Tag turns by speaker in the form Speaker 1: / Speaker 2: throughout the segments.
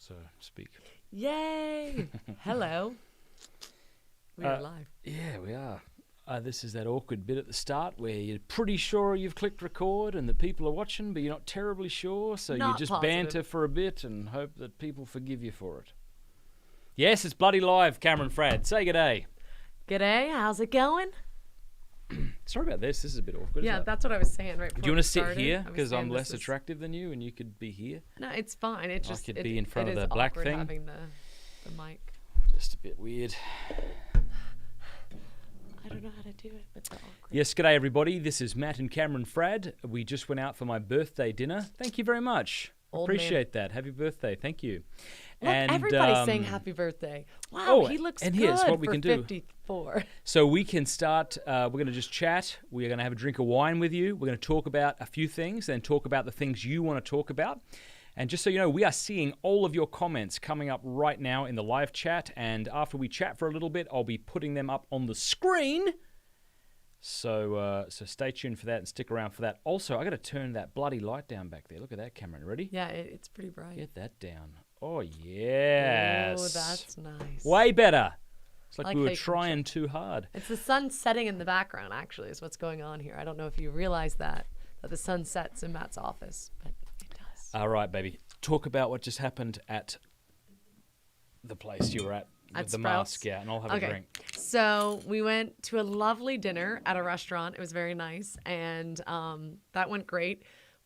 Speaker 1: so to speak.
Speaker 2: Yay! Hello. We are live.
Speaker 1: Yeah, we are. This is that awkward bit at the start where you're pretty sure you've clicked record and that people are watching, but you're not terribly sure, so you just banter for a bit and hope that people forgive you for it. Yes, it's bloody live, Cameron Fradd. Say g'day.
Speaker 2: G'day, how's it going?
Speaker 1: Sorry about this. This is a bit awkward.
Speaker 2: Yeah, that's what I was saying right before.
Speaker 1: Do you want to sit
Speaker 2: started.
Speaker 1: here because I'm less attractive than you and you could be here?
Speaker 2: No, it's fine. It's just
Speaker 1: I could be in front of the black thing.
Speaker 2: Having the mic.
Speaker 1: Just a bit weird.
Speaker 2: I don't know how to do it, but it's awkward.
Speaker 1: Yes, g'day everybody. This is Matt and Cameron Fradd. We just went out for my birthday dinner. Thank you very much. Appreciate that. Happy birthday. Thank you.
Speaker 2: Look, and everybody's saying happy birthday. Wow, he looks
Speaker 1: and
Speaker 2: good
Speaker 1: here's what we
Speaker 2: for
Speaker 1: can do.
Speaker 2: 54.
Speaker 1: So we can start, we're going to just chat. We're going to have a drink of wine with you. We're going to talk about a few things, then talk about the things you want to talk about. And just so you know, we are seeing all of your comments coming up right now in the live chat. And after we chat for a little bit, I'll be putting them up on the screen. So stay tuned for that and stick around for that. Also, I got to turn that bloody light down back there. Look at that, Cameron. Ready?
Speaker 2: Yeah, it's pretty bright.
Speaker 1: Get that down. Oh, yes.
Speaker 2: Oh, that's nice.
Speaker 1: Way better. It's like we
Speaker 2: how
Speaker 1: were
Speaker 2: you can
Speaker 1: trying too hard.
Speaker 2: It's the sun setting in the background, actually, is what's going on here. I don't know if you realize that the sun sets in Matt's office, but it does.
Speaker 1: All right, baby. Talk about what just happened at the place you were at with the
Speaker 2: Sprouts?
Speaker 1: mask, and I'll have a drink.
Speaker 2: So we went to a lovely dinner at a restaurant. It was very nice, and that went great.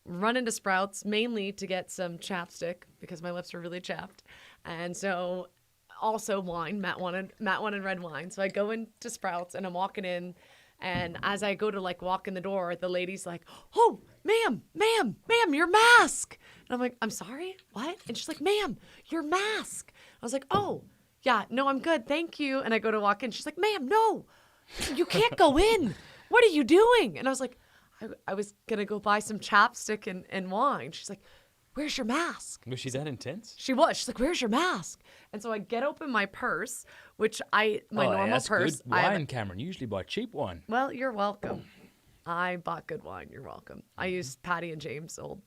Speaker 2: Run into Sprouts mainly to get some chapstick because my lips were really chapped, and so also wine. Matt wanted red wine, so I go into Sprouts and I'm walking in, and as I go to walk in the door, the lady's like, "Oh, ma'am, your mask," and I'm like, "I'm sorry, what?" And she's like, "Ma'am, your mask." I was like, "Oh, yeah, no, I'm good, thank you." And I go to walk in, she's like, "Ma'am, no, you can't go in. What are you doing?" And I was like, I was going to go buy some chapstick and wine. She's like, "Where's your mask?"
Speaker 1: Was she that intense?
Speaker 2: She was. She's like, "Where's your mask?" And so I get open my purse, which my normal
Speaker 1: that's
Speaker 2: purse.
Speaker 1: Good wine, Cameron. You usually buy cheap wine.
Speaker 2: Well, you're welcome. I bought good wine. You're welcome. I used Patty and James' old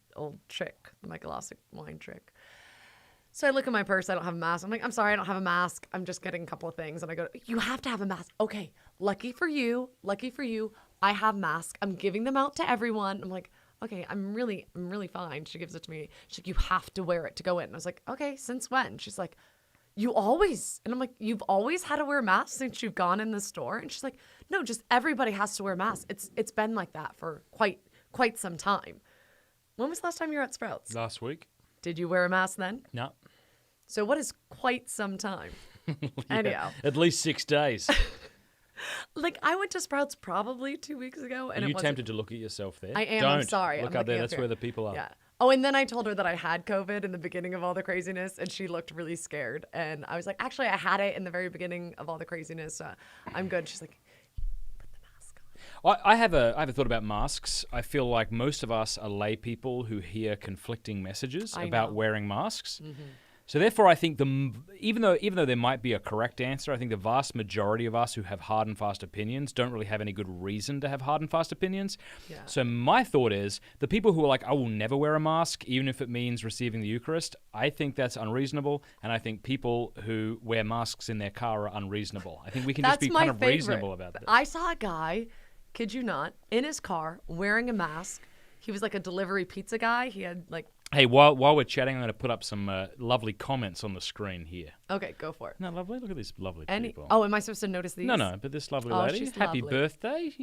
Speaker 2: trick, the Michelostic wine trick. So I look at my purse. I don't have a mask. I'm like, "I'm sorry, I don't have a mask. I'm just getting a couple of things." And I go, "You have to have a mask." "Okay, lucky for you. I have masks. I'm giving them out to everyone." I'm like, "Okay, I'm really fine." She gives it to me. She's like, "You have to wear it to go in." And I was like, "Okay, since when?" She's like, "You always." And I'm like, "You've always had to wear masks since you've gone in the store?" And she's like, "No, just everybody has to wear masks. It's been like that for quite some time." When was the last time you were at Sprouts?
Speaker 1: Last week.
Speaker 2: Did you wear a mask then?
Speaker 1: No.
Speaker 2: So what is quite some time? Anyhow.
Speaker 1: At least 6 days.
Speaker 2: I went to Sprouts probably 2 weeks ago. And
Speaker 1: Are you tempted to look at yourself there?
Speaker 2: I am.
Speaker 1: Don't.
Speaker 2: I'm sorry.
Speaker 1: Look
Speaker 2: I'm
Speaker 1: up there.
Speaker 2: looking
Speaker 1: That's
Speaker 2: here.
Speaker 1: where the people are.
Speaker 2: Yeah. Oh, and then I told her that I had COVID in the beginning of all the craziness, and she looked really scared. And I was like, "Actually, I had it in the very beginning of all the craziness. I'm good." She's like, "Put the mask on."
Speaker 1: I have a thought about masks. I feel like most of us are lay people who hear conflicting messages about wearing masks. Mm-hmm. So therefore, I think even though there might be a correct answer, I think the vast majority of us who have hard and fast opinions don't really have any good reason to have hard and fast opinions. Yeah. So my thought is the people who are like, "I will never wear a mask, even if it means receiving the Eucharist," I think that's unreasonable, and I think people who wear masks in their car are unreasonable. I think we can just be kind of reasonable about that.
Speaker 2: I saw a guy, kid you not, in his car wearing a mask. He was like a delivery pizza guy. He had
Speaker 1: Hey, while we're chatting, I'm going to put up some lovely comments on the screen here.
Speaker 2: Okay, go for it.
Speaker 1: No, lovely. Look at these lovely people.
Speaker 2: Oh, am I supposed to notice these?
Speaker 1: No, but this lovely lady.
Speaker 2: She's
Speaker 1: Happy
Speaker 2: lovely.
Speaker 1: birthday.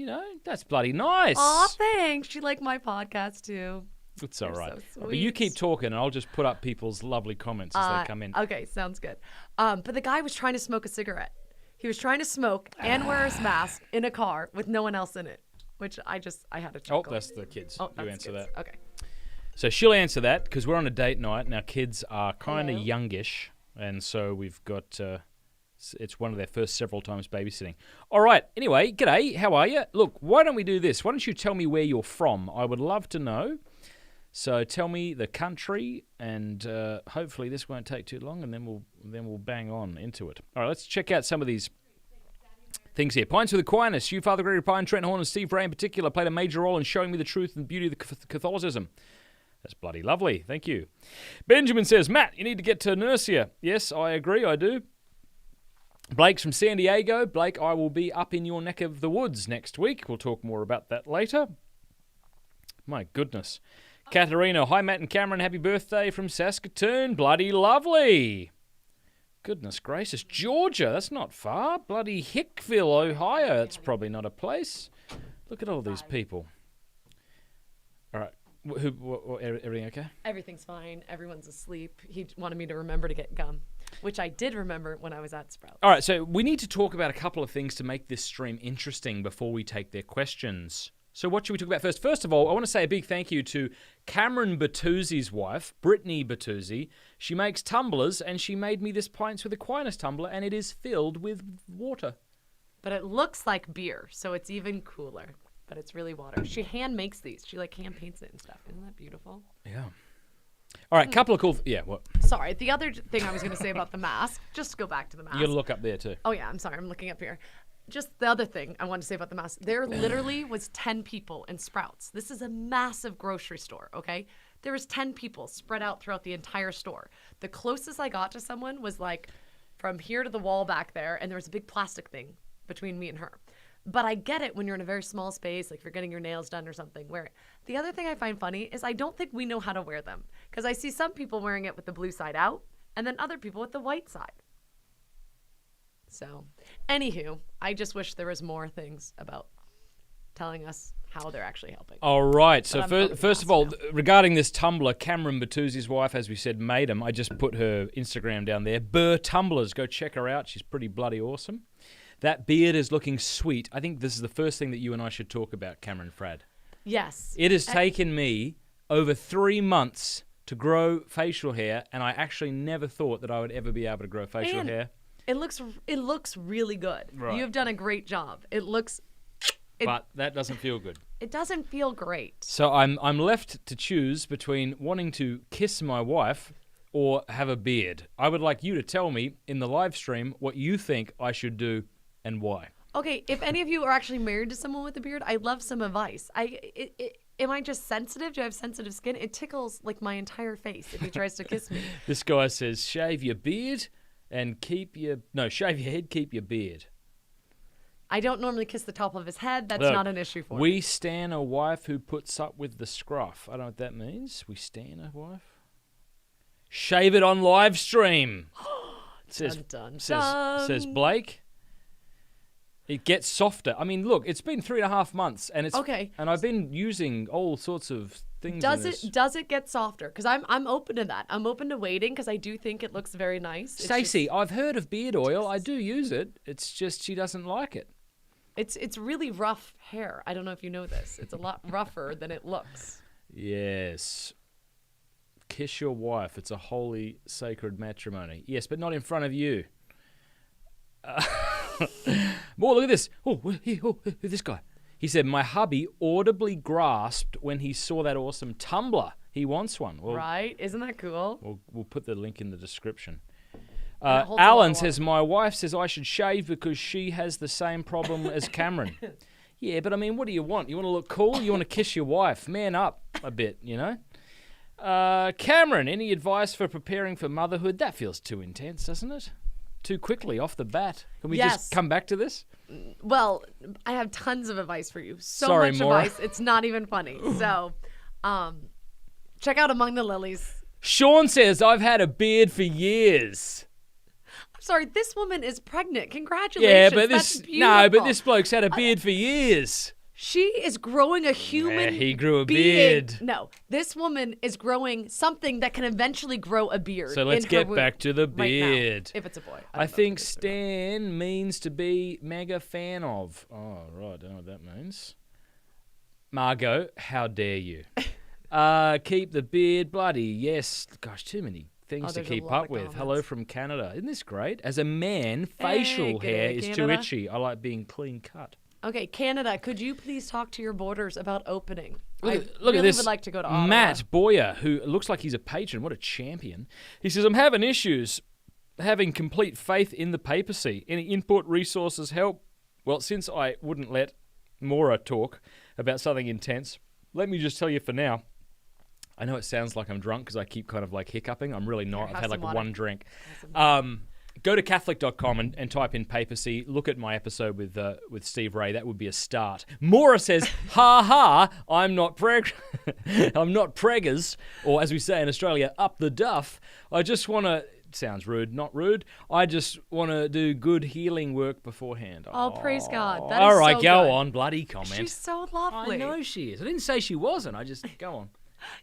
Speaker 1: That's bloody nice.
Speaker 2: Aw, thanks. She liked my podcast too.
Speaker 1: It's all right.
Speaker 2: So
Speaker 1: but you keep talking, and I'll just put up people's lovely comments as they come in.
Speaker 2: Okay, sounds good. But the guy was trying to smoke a cigarette. He was trying to smoke and wear his mask in a car with no one else in it, which I had to chuckle.
Speaker 1: Oh, that's the kids.
Speaker 2: Oh,
Speaker 1: you answer
Speaker 2: kids.
Speaker 1: that.
Speaker 2: Okay.
Speaker 1: So she'll answer that because we're on a date night and our kids are kind of youngish. And so we've got, it's one of their first several times babysitting. All right. Anyway, g'day. How are you? Look, why don't we do this? Why don't you tell me where you're from? I would love to know. So tell me the country and hopefully this won't take too long and then we'll bang on into it. All right, let's check out some of these things here. Pints with Aquinas. You, Father Gregory Pine, Trent Horn, and Steve Ray in particular played a major role in showing me the truth and beauty of Catholicism. That's bloody lovely. Thank you. Benjamin says, Matt, you need to get to Nursia. Yes, I agree, I do. Blake's from San Diego. Blake, I will be up in your neck of the woods next week. We'll talk more about that later. My goodness. Katharina, hi Matt and Cameron, happy birthday from Saskatoon. Bloody lovely. Goodness gracious. Georgia, that's not far. Bloody Hickville, Ohio. That's probably not a place. Look at all these people. All right. Everything okay?
Speaker 2: Everything's fine. Everyone's asleep. He wanted me to remember to get gum, which I did remember when I was at Sprouts.
Speaker 1: All right, so we need to talk about a couple of things to make this stream interesting before we take their questions. So what should we talk about first? First of all, I want to say a big thank you to Cameron Bertuzzi's wife, Brittany Bertuzzi. She makes tumblers, and she made me this Pints with Aquinas tumbler, and it is filled with water.
Speaker 2: But it looks like beer, so it's even cooler. But it's really water. She hand makes these. She hand paints it and stuff. Isn't that beautiful?
Speaker 1: Yeah. All right, couple of cool... Yeah, what?
Speaker 2: Sorry, the other thing I was going to say about the mask, just to go back to the mask.
Speaker 1: You got to look up there too.
Speaker 2: Oh yeah, I'm sorry. I'm looking up here. Just the other thing I wanted to say about the mask. There literally was 10 people in Sprouts. This is a massive grocery store, okay? There was 10 people spread out throughout the entire store. The closest I got to someone was from here to the wall back there, and there was a big plastic thing between me and her. But I get it when you're in a very small space, like if you're getting your nails done or something. Where the other thing I find funny is I don't think we know how to wear them. Because I see some people wearing it with the blue side out, and then other people with the white side. So, anywho, I just wish there was more things about telling us how they're actually helping.
Speaker 1: All right. So first of all, regarding this tumbler, Cameron Bertuzzi's wife, as we said, made them. I just put her Instagram down there. Burr Tumblers. Go check her out. She's pretty bloody awesome. That beard is looking sweet. I think this is the first thing that you and I should talk about, Cameron Fradd.
Speaker 2: Yes.
Speaker 1: It has taken me over 3 months to grow facial hair, and I actually never thought that I would ever be able to grow facial hair.
Speaker 2: It looks really good. Right. You have done a great job. But
Speaker 1: that doesn't feel good.
Speaker 2: It doesn't feel great.
Speaker 1: So I'm left to choose between wanting to kiss my wife or have a beard. I would like you to tell me in the live stream what you think I should do and why.
Speaker 2: Okay, if any of you are actually married to someone with a beard, I'd love some advice. Am I just sensitive? Do I have sensitive skin? It tickles my entire face if he tries to kiss me.
Speaker 1: This guy says, shave your beard and shave your head, keep your beard.
Speaker 2: I don't normally kiss the top of his head. That's not an issue for me.
Speaker 1: We stan a wife who puts up with the scruff. I don't know what that means. We stan a wife. Shave it on live stream. Says Blake. It gets softer. I mean, look, it's been 3.5 months, and it's
Speaker 2: okay.
Speaker 1: And I've been using all sorts of things.
Speaker 2: Does it get softer? Because I'm open to that. I'm open to waiting because I do think it looks very nice.
Speaker 1: Stacey, I've heard of beard oil. I do use it. It's just she doesn't like it.
Speaker 2: It's really rough hair. I don't know if you know this. It's a lot rougher than it looks. Yes.
Speaker 1: Kiss your wife. It's a holy, sacred matrimony. Yes, but not in front of you. More, look at this. This guy. He said, my hubby audibly grasped when he saw that awesome tumbler. He wants one. Well,
Speaker 2: right? Isn't that cool?
Speaker 1: We'll put the link in the description. Alan says, my wife says I should shave because she has the same problem as Cameron. Yeah, but I mean, what do you want? You want to look cool? You want to kiss your wife? Man up a bit, you know? Cameron, any advice for preparing for motherhood? That feels too intense, doesn't it? Too quickly off the bat. Can we just come back to this?
Speaker 2: Well, I have tons of advice for you.
Speaker 1: Sorry,
Speaker 2: much
Speaker 1: Maura.
Speaker 2: Advice, it's not even funny. So, check out Among the Lilies.
Speaker 1: Sean says, I've had a beard for years.
Speaker 2: I'm sorry, this woman is pregnant. Congratulations.
Speaker 1: Yeah, but this bloke's had a beard for years.
Speaker 2: She is growing a human
Speaker 1: he grew a beard.
Speaker 2: No, this woman is growing something that can eventually grow a beard.
Speaker 1: So let's get back to the beard.
Speaker 2: Right now, if it's a boy.
Speaker 1: I think Stan means to be mega fan of. Oh, right. I don't know what that means. Margot, how dare you? Keep the beard bloody. Yes. Gosh, too many things to keep up with. Hello from Canada. Isn't this great? As a man, facial hair is too itchy. I like being clean cut.
Speaker 2: Okay, Canada, could you please talk to your borders about opening?
Speaker 1: Look
Speaker 2: I
Speaker 1: at
Speaker 2: really
Speaker 1: this.
Speaker 2: would like to go to Ottawa.
Speaker 1: Matt Boyer, who looks like he's a patron. What a champion. He says, I'm having issues having complete faith in the papacy. Any input, resources, help? Well, since I wouldn't let Maura talk about something intense, let me just tell you for now, I know it sounds like I'm drunk because I keep kind of like hiccuping. I'm really not. I've had like one drink. Go to Catholic.com and type in papacy. Look at my episode with Steve Ray. That would be a start. Maura says, ha ha, I'm not I'm not preggers, or as we say in Australia, up the duff. I just want to, sounds rude, not rude. I just want to do good healing work beforehand.
Speaker 2: Oh, praise God. That
Speaker 1: all
Speaker 2: is
Speaker 1: right,
Speaker 2: so
Speaker 1: go
Speaker 2: good.
Speaker 1: on, bloody comment.
Speaker 2: She's so lovely.
Speaker 1: I know she is. I didn't say she wasn't. I just, go on.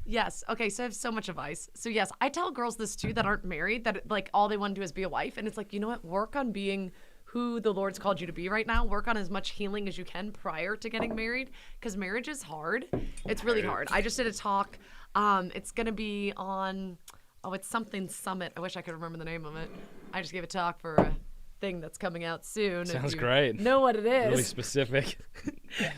Speaker 2: Yes. Okay. So I have so much advice. So yes, I tell girls this too that aren't married that like all they want to do is be a wife, and it's like, you know what? Work on being who the Lord's called you to be right now. Work on as much healing as you can prior to getting married, because marriage is hard. It's really hard. I just did a talk. It's gonna be on. Oh, it's something summit. I wish I could remember the name of it. I just gave a talk for a thing that's coming out soon.
Speaker 1: Sounds great.
Speaker 2: Know what it is?
Speaker 1: Really specific.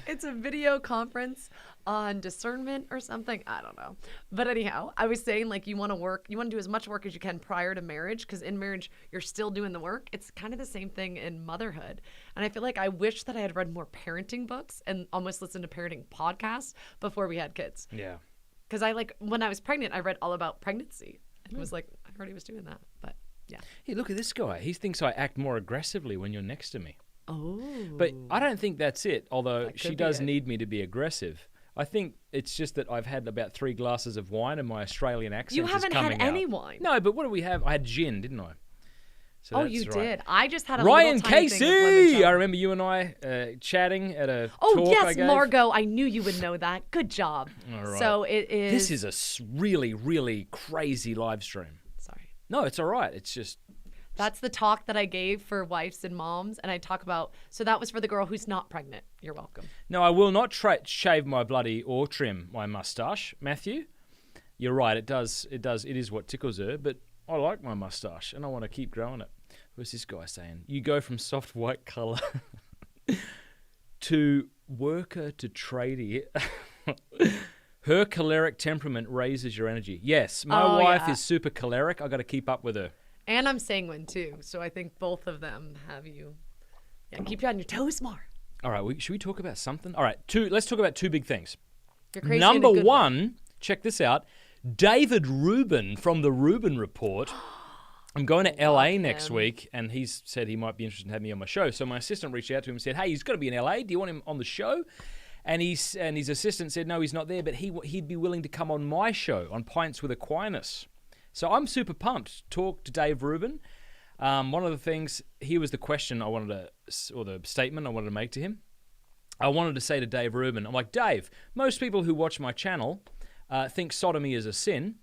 Speaker 2: It's a video conference on discernment or something. I don't know. But anyhow, I was saying like you want to do as much work as you can prior to marriage, because in marriage you're still doing the work. It's kind of the same thing in motherhood. And I feel like I wish that I had read more parenting books and almost listened to parenting podcasts before we had kids.
Speaker 1: Yeah.
Speaker 2: Because when I was pregnant, I read all about pregnancy. It was like, I already was doing that. But yeah.
Speaker 1: Hey, look at this guy. He thinks I act more aggressively when you're next to me.
Speaker 2: Oh.
Speaker 1: But I don't think that's it, although she does
Speaker 2: it.
Speaker 1: need me to be aggressive. I think it's just that I've had about 3 glasses of wine and my Australian accent
Speaker 2: You
Speaker 1: is
Speaker 2: haven't
Speaker 1: coming
Speaker 2: had any
Speaker 1: out.
Speaker 2: wine.
Speaker 1: No, but what do we have? I had gin, didn't I? So
Speaker 2: you
Speaker 1: right.
Speaker 2: did. I just had a
Speaker 1: Ryan
Speaker 2: little tiny
Speaker 1: Casey!
Speaker 2: thing of lemon
Speaker 1: I
Speaker 2: chard.
Speaker 1: remember you and I chatting at a
Speaker 2: Oh,
Speaker 1: talk I
Speaker 2: yes,
Speaker 1: gave.
Speaker 2: Margot. I knew you would know that. Good job.
Speaker 1: All right.
Speaker 2: So it is.
Speaker 1: This is a really, really crazy live stream.
Speaker 2: Sorry.
Speaker 1: No, it's all right. It's just...
Speaker 2: That's the talk that I gave for wives and moms, and I talk about. So that was for the girl who's not pregnant. You're welcome.
Speaker 1: No, I will not shave my bloody or trim my mustache, Matthew. You're right. It does. It is what tickles her, but I like my mustache, and I want to keep growing it. What's this guy saying? You go from soft white colour to worker to tradie. Her choleric temperament raises your energy. Yes, my wife is super choleric. I got to keep up with her.
Speaker 2: And I'm sanguine too, so I think both of them have you. Yeah, keep you on your toes more.
Speaker 1: All right, should we talk about something? All right, let's talk about 2 big things.
Speaker 2: You're crazy.
Speaker 1: Number
Speaker 2: in a good
Speaker 1: one,
Speaker 2: way.
Speaker 1: check this out. David Rubin from the Rubin Report. I'm going to LA next week, and he's said he might be interested in having me on my show. So my assistant reached out to him and said, hey, he's got to be in LA. Do you want him on the show? And his assistant said, no, he's not there, but he'd be willing to come on my show, on Pints with Aquinas. So I'm super pumped to talk to Dave Rubin. One of the things, here was the question I wanted to, or the statement I wanted to make to him. I wanted to say to Dave Rubin, I'm like, Dave, most people who watch my channel think sodomy is a sin,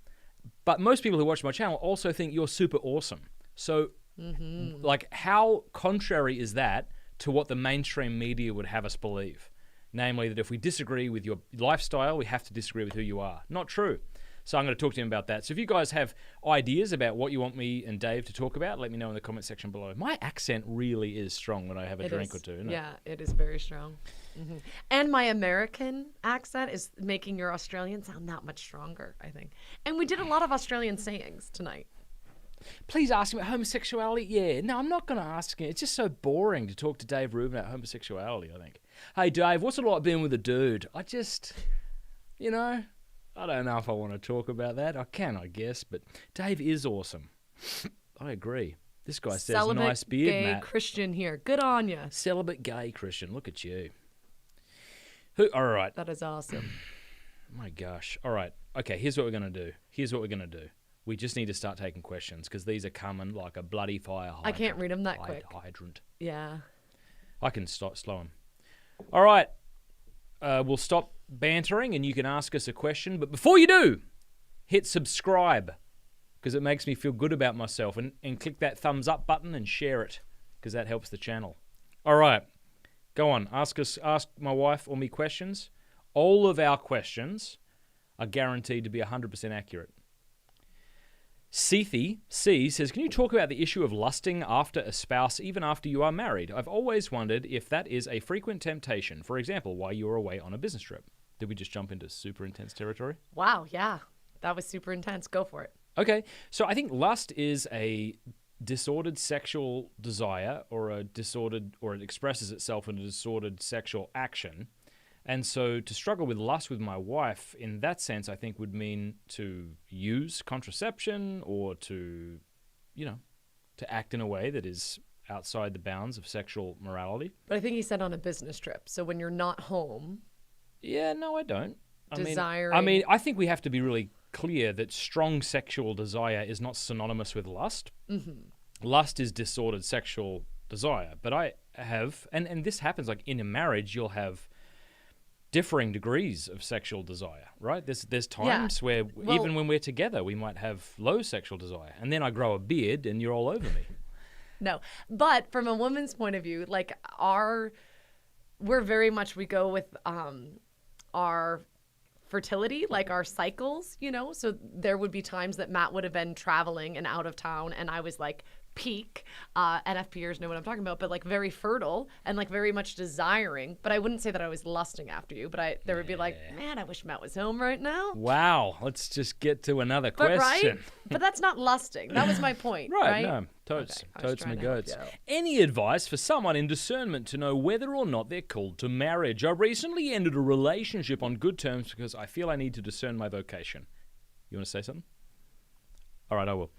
Speaker 1: but most people who watch my channel also think you're super awesome. So, like, how contrary is that to what the mainstream media would have us believe? Namely, that if we disagree with your lifestyle, we have to disagree with who you are. Not true. So I'm going to talk to him about that. So if you guys have ideas about what you want me and Dave to talk about, let me know in the comment section below. My accent really is strong when I have a drink or two. Isn't it?
Speaker 2: It is very strong. Mm-hmm. And my American accent is making your Australian sound that much stronger, I think. And we did a lot of Australian sayings tonight.
Speaker 1: Please ask him about homosexuality. Yeah, no, I'm not going to ask him. It's just so boring to talk to Dave Rubin about homosexuality, I think. Hey, Dave, what's it like being with a dude? I just, I don't know if I want to talk about that. I can, I guess, but Dave is awesome. I agree. This guy says,
Speaker 2: celibate,
Speaker 1: nice beard,
Speaker 2: gay
Speaker 1: Matt.
Speaker 2: Christian here. Good on you.
Speaker 1: Celibate gay Christian. Look at you. All right.
Speaker 2: That is awesome.
Speaker 1: My gosh. All right. Okay, here's what we're going to do. We just need to start taking questions because these are coming like a bloody fire hydrant.
Speaker 2: I can't read them that quick.
Speaker 1: Hydrant.
Speaker 2: Yeah.
Speaker 1: I can slow them. All right. We'll stop bantering and you can ask us a question. But before you do, hit subscribe because it makes me feel good about myself. And click that thumbs up button and share it because that helps the channel. All right. Go on. Ask my wife or me questions. All of our questions are guaranteed to be 100% accurate. Sethi C says, can you talk about the issue of lusting after a spouse even after you are married? I've always wondered if that is a frequent temptation. For example, while you were away on a business trip. Did we just jump into super intense territory?
Speaker 2: Wow, yeah. That was super intense. Go for it.
Speaker 1: Okay, so I think lust is a disordered sexual desire or it expresses itself in a disordered sexual action And so to struggle with lust with my wife in that sense, I think would mean to use contraception or to, to act in a way that is outside the bounds of sexual morality.
Speaker 2: But I think he said on a business trip. So when you're not home.
Speaker 1: Yeah, no, I don't.
Speaker 2: Desiring.
Speaker 1: I mean, I think we have to be really clear that strong sexual desire is not synonymous with lust. Mm-hmm. Lust is disordered sexual desire. But I have, and this happens like in a marriage, you'll have differing degrees of sexual desire, right? There's times where even when we're together, we might have low sexual desire. And then I grow a beard and you're all over me.
Speaker 2: No. But from a woman's point of view, like we're very much, we go with our fertility, like our cycles, So there would be times that Matt would have been traveling and out of town and I was like peak, NFPers know what I'm talking about, but like very fertile and like very much desiring. But I wouldn't say that I was lusting after you, but there would be like, man, I wish Matt was home right now.
Speaker 1: Wow, let's just get to another question.
Speaker 2: Right? But that's not lusting. That was my point.
Speaker 1: Right? No, totes my goats. Any advice for someone in discernment to know whether or not they're called to marriage? I recently ended a relationship on good terms because I feel I need to discern my vocation. You want to say something? All right, I will.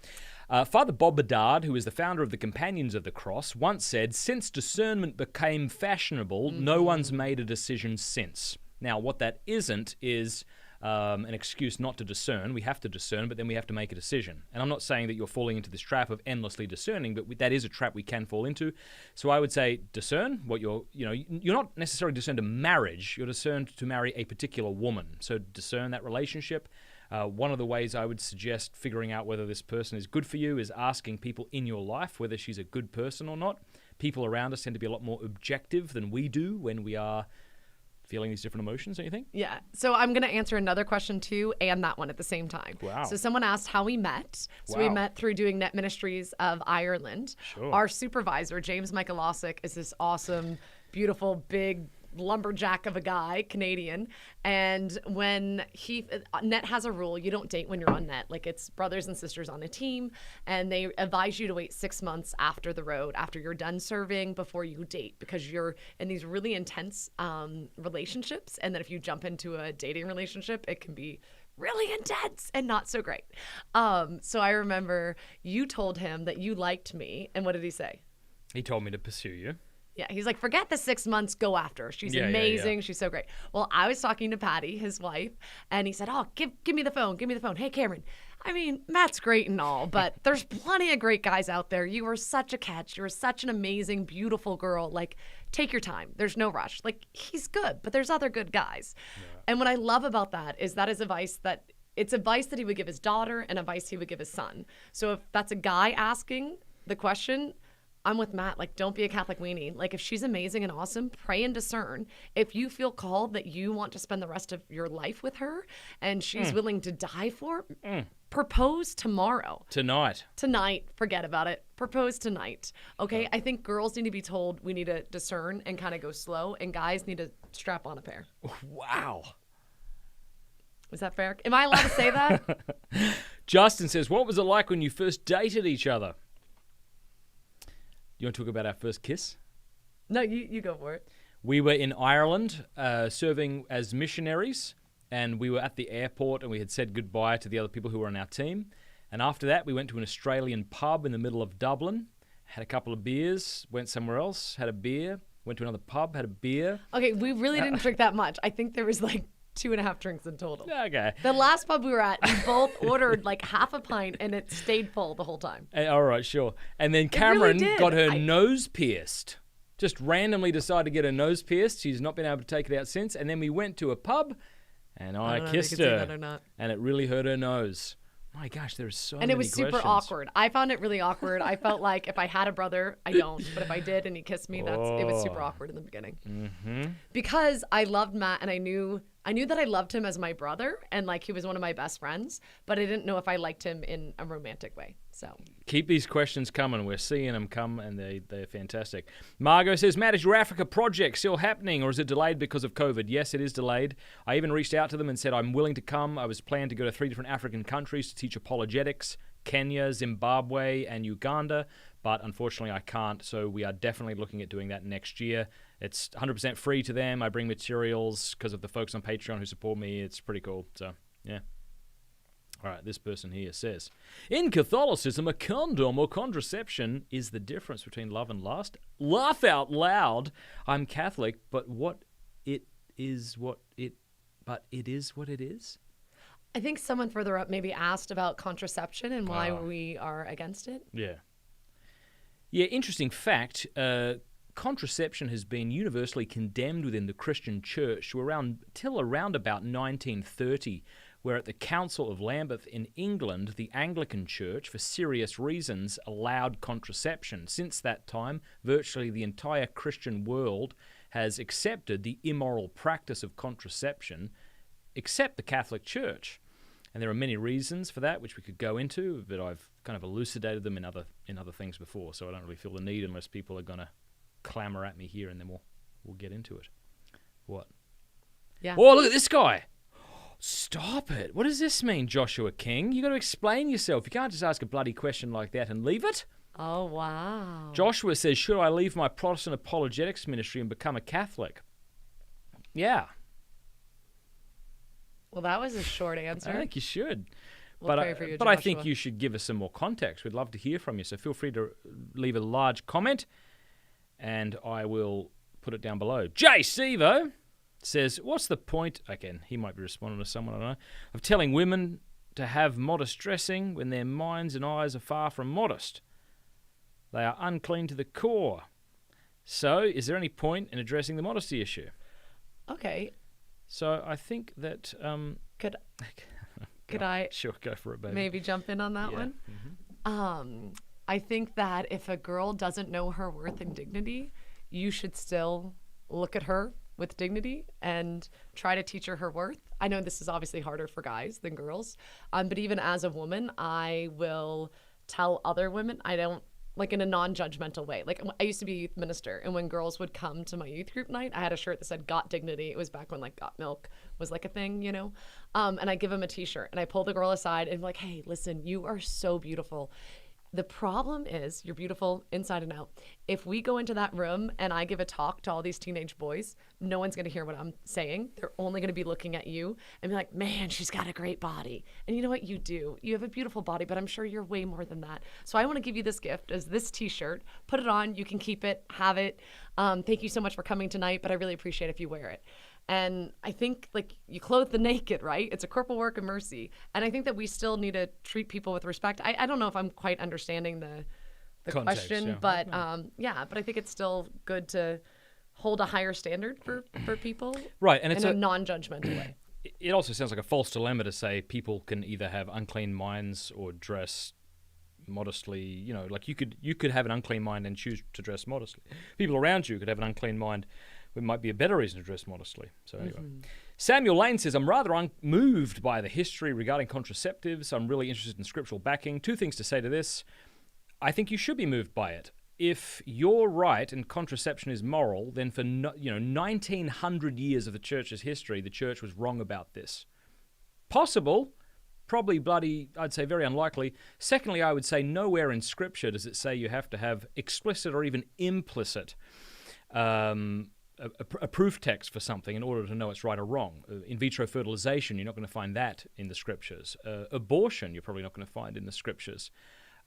Speaker 1: Father Bob Bedard, who is the founder of the Companions of the Cross, once said, since discernment became fashionable, no one's made a decision since. Now, what that isn't is an excuse not to discern. We have to discern, but then we have to make a decision. And I'm not saying that you're falling into this trap of endlessly discerning, but that is a trap we can fall into. So I would say discern what you're not necessarily discerned to marriage. You're discerned to marry a particular woman. So discern that relationship. One of the ways I would suggest figuring out whether this person is good for you is asking people in your life whether she's a good person or not. People around us tend to be a lot more objective than we do when we are feeling these different emotions, don't you think?
Speaker 2: Yeah. So I'm going to answer another question too and that one at the same time.
Speaker 1: Wow.
Speaker 2: So someone asked how we met. So we met through doing Net Ministries of Ireland.
Speaker 1: Sure.
Speaker 2: Our supervisor, James Michalosic, is this awesome, beautiful, big lumberjack of a guy, Canadian. And when Net has a rule, you don't date when you're on Net. Like it's brothers and sisters on a team. And they advise you to wait 6 months after the road, after you're done serving, before you date, because you're in these really intense relationships. And that if you jump into a dating relationship, it can be really intense and not so great. So I remember you told him that you liked me. And what did he say?
Speaker 1: He told me to pursue you.
Speaker 2: Yeah, he's like, forget the 6 months, go after her. She's amazing. Yeah. She's so great. Well, I was talking to Patty, his wife, and he said, oh, give me the phone. Give me the phone. Hey, Cameron, I mean, Matt's great and all, but there's plenty of great guys out there. You were such a catch. You were such an amazing, beautiful girl. Like, take your time. There's no rush. Like, he's good, but there's other good guys. Yeah. And what I love about that is advice that he would give his daughter and advice he would give his son. So if that's a guy asking the question, I'm with Matt. Like, don't be a Catholic weenie. Like, if she's amazing and awesome, pray and discern. If you feel called that you want to spend the rest of your life with her and she's willing to die for, propose tomorrow.
Speaker 1: Tonight.
Speaker 2: Forget about it. Propose tonight. Okay? I think girls need to be told we need to discern and kind of go slow, and guys need to strap on a pair.
Speaker 1: Wow.
Speaker 2: Is that fair? Am I allowed to say that?
Speaker 1: Justin says, what was it like when you first dated each other? You want to talk about our first kiss?
Speaker 2: No, you go for it.
Speaker 1: We were in Ireland serving as missionaries, and we were at the airport, and we had said goodbye to the other people who were on our team. And after that, we went to an Australian pub in the middle of Dublin, had a couple of beers, went somewhere else, had a beer, went to another pub, had a beer.
Speaker 2: Okay, we really didn't drink that much. I think there was like 2.5 drinks in total.
Speaker 1: Okay.
Speaker 2: The last pub we were at, we both ordered like half a pint and it stayed full the whole time.
Speaker 1: All right, sure. And then Cameron got her nose pierced. Just randomly decided to get her nose pierced. She's not been able to take it out since. And then we went to a pub and I kissed her. And it really hurt her nose. My gosh, there's so many questions.
Speaker 2: And it was super awkward. I found it really awkward. I felt like if I had a brother, I don't. But if I did and he kissed me, it was super awkward in the beginning. Mm-hmm. Because I loved Matt and I knew that I loved him as my brother and like he was one of my best friends, but I didn't know if I liked him in a romantic way. So
Speaker 1: keep these questions coming. We're seeing them come and they're fantastic. Margot says, Matt, is your Africa project still happening or is it delayed because of COVID? Yes, it is delayed. I even reached out to them and said I'm willing to come. I was planning to go to 3 different African countries to teach apologetics, Kenya, Zimbabwe, and Uganda, but unfortunately I can't. So we are definitely looking at doing that next year. It's 100% free to them. I bring materials because of the folks on Patreon who support me. It's pretty cool. So, yeah. All right, this person here says, in Catholicism, a condom or contraception is the difference between love and lust. Laugh out loud. I'm Catholic, but it is what it is.
Speaker 2: I think someone further up maybe asked about contraception and why we are against it.
Speaker 1: Yeah. Yeah, interesting fact. Contraception has been universally condemned within the Christian church till around about 1930, where at the Council of Lambeth in England, the Anglican Church, for serious reasons, allowed contraception. Since that time, virtually the entire Christian world has accepted the immoral practice of contraception, except the Catholic Church. And there are many reasons for that, which we could go into, but I've kind of elucidated them in other things before, so I don't really feel the need unless people are going to clamour at me here, and then we'll get into it. What?
Speaker 2: Yeah.
Speaker 1: Oh, look at this guy. Stop it. What does this mean, Joshua King? You got to explain yourself. You can't just ask a bloody question like that and leave it.
Speaker 2: Oh, wow.
Speaker 1: Joshua says, should I leave my Protestant apologetics ministry and become a Catholic? Yeah.
Speaker 2: Well, that was a short answer.
Speaker 1: I think you should.
Speaker 2: We'll pray for you,
Speaker 1: but I
Speaker 2: Joshua.
Speaker 1: think you should give us some more context. We'd love to hear from you. So feel free to leave a large comment, and I will put it down below. Jay Sevo says, what's the point, again, he might be responding to someone, I don't know, of telling women to have modest dressing when their minds and eyes are far from modest? They are unclean to the core. So is there any point in addressing the modesty issue?
Speaker 2: Okay.
Speaker 1: So I think that...
Speaker 2: Could I
Speaker 1: Sure, go for it, baby.
Speaker 2: maybe jump in on that one?
Speaker 1: Mm-hmm.
Speaker 2: I think that if a girl doesn't know her worth and dignity, you should still look at her with dignity and try to teach her worth. I know this is obviously harder for guys than girls, but even as a woman, I will tell other women, I don't, like in a non-judgmental way. Like I used to be a youth minister, and when girls would come to my youth group night, I had a shirt that said "Got Dignity." It was back when like "Got Milk" was like a thing, you know? And I give them a t-shirt, and I pull the girl aside and be like, hey, listen, you are so beautiful. The problem is you're beautiful inside and out. If we go into that room and I give a talk to all these teenage boys, no one's going to hear what I'm saying. They're only going to be looking at you and be like, man, she's got a great body. And you know what? You do. You have a beautiful body, but I'm sure you're way more than that. So I want to give you this gift as this t-shirt. Put it on. You can keep it, have it. Thank you so much for coming tonight, but I really appreciate it if you wear it. And I think, like, you clothe the naked, right? It's a corporal work of mercy. And I think that we still need to treat people with respect. I don't know if I'm quite understanding the
Speaker 1: Context,
Speaker 2: question,
Speaker 1: yeah.
Speaker 2: but but I think it's still good to hold a higher standard for people,
Speaker 1: Right, and it's
Speaker 2: in a non-judgmental way.
Speaker 1: It also sounds like a false dilemma to say people can either have unclean minds or dress modestly. You know, like you could have an unclean mind and choose to dress modestly. People around you could have an unclean mind. It might be a better reason to dress modestly. So anyway. Samuel Lane says, I'm rather moved by the history regarding contraceptives. I'm really interested in scriptural backing. Two things to say to this. I think you should be moved by it. If you're right and contraception is moral, then for 1900 years of the church's history, the church was wrong about this. Possible, probably bloody, I'd say very unlikely. Secondly, I would say nowhere in Scripture does it say you have to have explicit or even implicit a proof text for something in order to know it's right or wrong. In vitro fertilization, you're not going to find that in the Scriptures. Abortion, you're probably not going to find in the Scriptures.